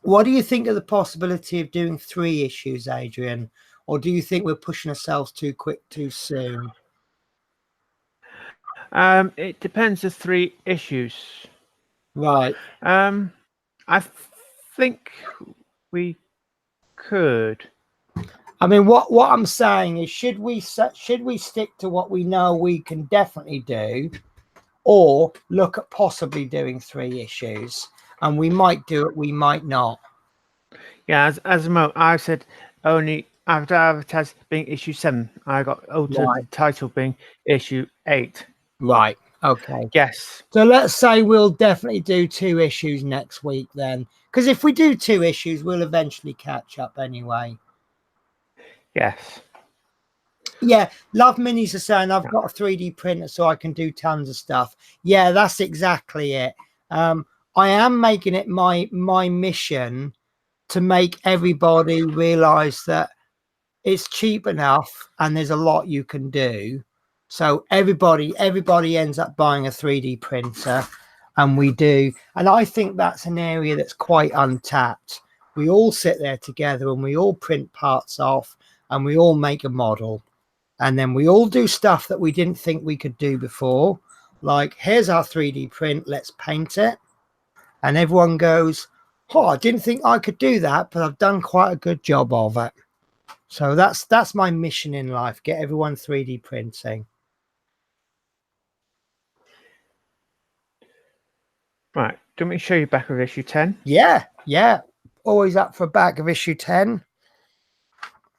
What do you think of the possibility of doing 3 issues, Adrian? Or do you think we're pushing ourselves too quick, too soon? It depends. The 3 issues. Right. I think we could. I mean, what I'm saying is, should we stick to what we know we can definitely do, or look at possibly doing 3 issues? And we might do it, we might not. Yeah, as a moment, I said only after advertised being issue 7. I got altered the title being issue 8. Right. Okay. Yes. So let's say we'll definitely do 2 issues next week then, because if we do 2 issues, we'll eventually catch up anyway. Yes. Yeah, Love Minis are saying I've got a 3D printer so I can do tons of stuff. Yeah, that's exactly it. I am making it my mission to make everybody realize that it's cheap enough and there's a lot you can do. So everybody ends up buying a 3D printer. and we do. And I think that's an area that's quite untapped. We all sit there together and we all print parts off and we all make a model. And then we all do stuff that we didn't think we could do before. Like, here's our 3D print, let's paint it. And everyone goes, oh, I didn't think I could do that, but I've done quite a good job of it. So that's my mission in life, get everyone 3D printing. Right. Do you want me to show you back of issue 10? Yeah. Always up for back of issue 10.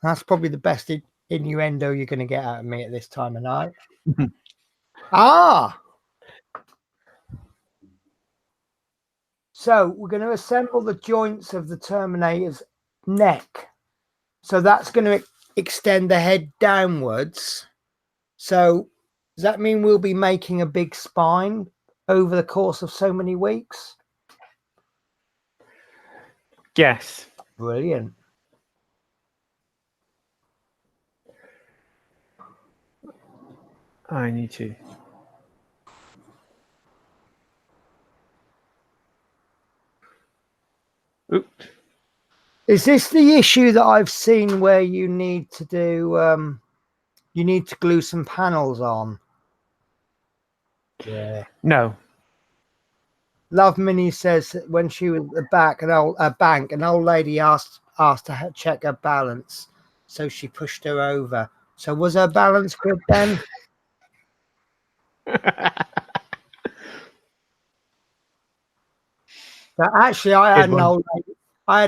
That's probably the best innuendo you're going to get out of me at this time of night. So we're going to assemble the joints of the Terminator's neck. So that's going to extend the head downwards. So does that mean we'll be making a big spine over the course of so many weeks? Yes. Brilliant. I need to. Oops. Is this the issue that I've seen where you need to do, you need to glue some panels on? Yeah. No. Love Minnie says that when she was at the bank, an old lady asked to check her balance, so she pushed her over. So was her balance good then? But actually, I had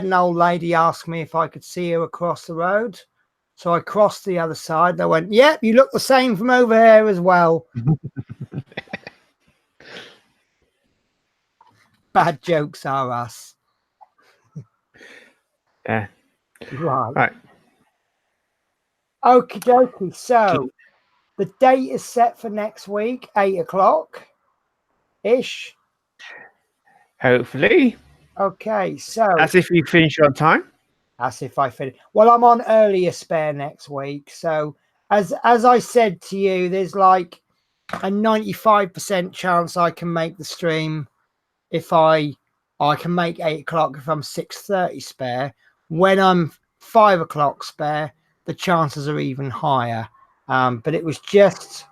an old lady ask me if I could see her across the road. So I crossed the other side. And I went, yep, you look the same from over here as well. Bad jokes are us. Yeah. Right. Okie dokie. So the date is set for next week, 8 o'clock ish. Hopefully. Okay, so That's if you finish on time. That's if I finish. Well, I'm on earlier spare next week. So as I said to you, there's like a 95% chance I can make the stream if I can make 8 o'clock if I'm 6:30 spare. When I'm 5 o'clock spare, the chances are even higher. But it was just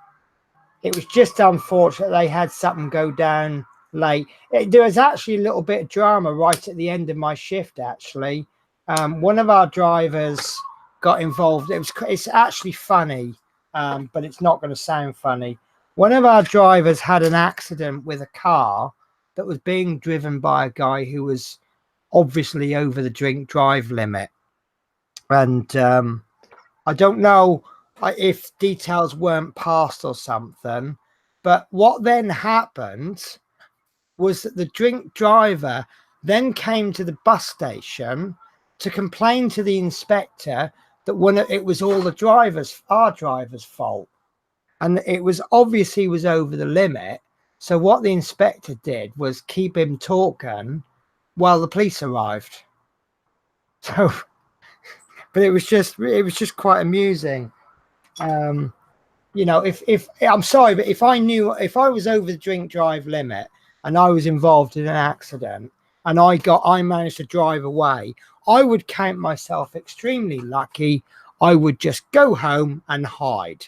unfortunate they had something go down late. There was actually a little bit of drama right at the end of my shift. Actually, one of our drivers got involved. It's actually funny, but it's not going to sound funny. One of our drivers had an accident with a car that was being driven by a guy who was obviously over the drink drive limit, and I don't know if details weren't passed or something, but what then happened was that the drink driver then came to the bus station to complain to the inspector that it was all our driver's fault, and it was obvious he was over the limit. So what the inspector did was keep him talking while the police arrived. So, but it was just quite amusing. You know, if I'm sorry, but if I was over the drink drive limit and I was involved in an accident and I managed to drive away, I would count myself extremely lucky. I would just go home and hide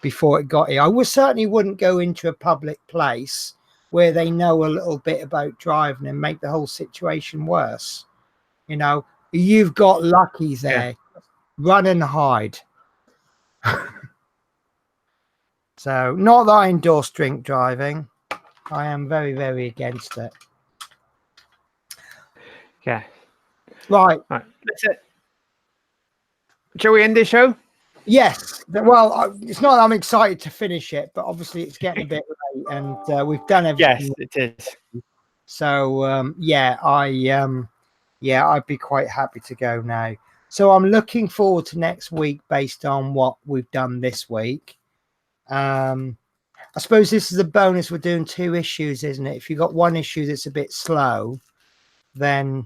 before it got here. I certainly wouldn't go into a public place where they know a little bit about driving and make the whole situation worse. You know, you've got lucky there. Yeah. Run and hide. So, not that I endorse drink driving. I am very, very against it. Yeah. Right. That's it. Shall we end this show? Yes. Well, it's not that I'm excited to finish it, but obviously it's getting a bit late, and we've done everything. Yes, it is. So, I'd be quite happy to go now. So I'm looking forward to next week based on what we've done this week. I suppose this is a bonus. We're doing 2 issues, isn't it? If you've got one issue that's a bit slow, then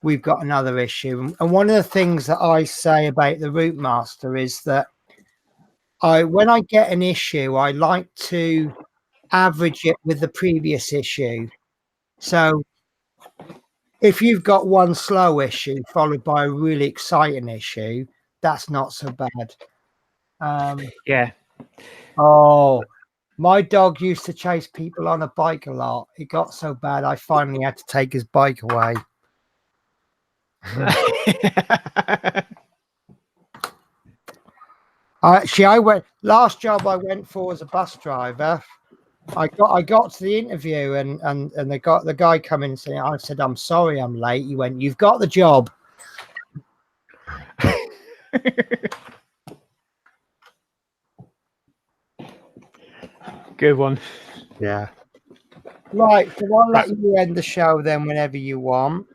we've got another issue. And one of the things that I say about the Route Master is that when I get an issue, I like to average it with the previous issue. So if you've got one slow issue followed by a really exciting issue, that's not so bad. Yeah. Oh, my dog used to chase people on a bike a lot. It got so bad, I finally had to take his bike away. I went last job I went for as a bus driver. I got to the interview and the guy come in and saying, I said, I'm sorry I'm late. He went, you've got the job. Good one. Yeah. Right, so I'll let Right. you end the show then whenever you want.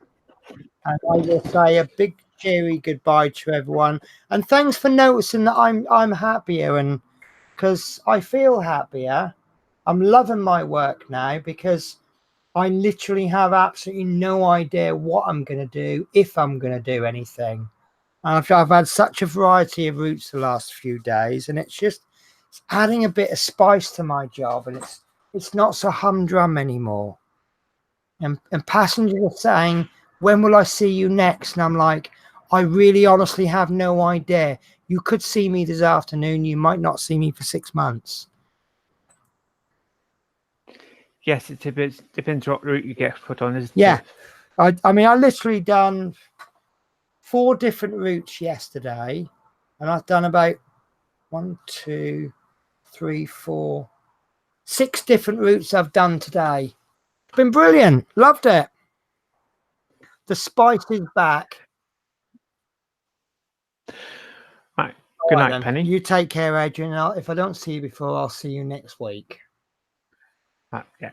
And I will say a big cheery goodbye to everyone. And thanks for noticing that I'm happier, and because I feel happier. I'm loving my work now because I literally have absolutely no idea what I'm going to do, if I'm going to do anything. I've had such a variety of routes the last few days, and it's adding a bit of spice to my job, and it's not so humdrum anymore. And passengers are saying, when will I see you next? And I'm like, I really honestly have no idea. You could see me this afternoon. You might not see me for 6 months. Yes, it depends what route you get put on, isn't Yeah. it? I mean, I literally done 4 different routes yesterday, and I've done about 1, 2, 3, 4, 6 different routes I've done today. It's been brilliant. Loved it. The spice is back. Right. Good night, Penny. You take care, Adrian. If I don't see you before, I'll see you next week. Yeah.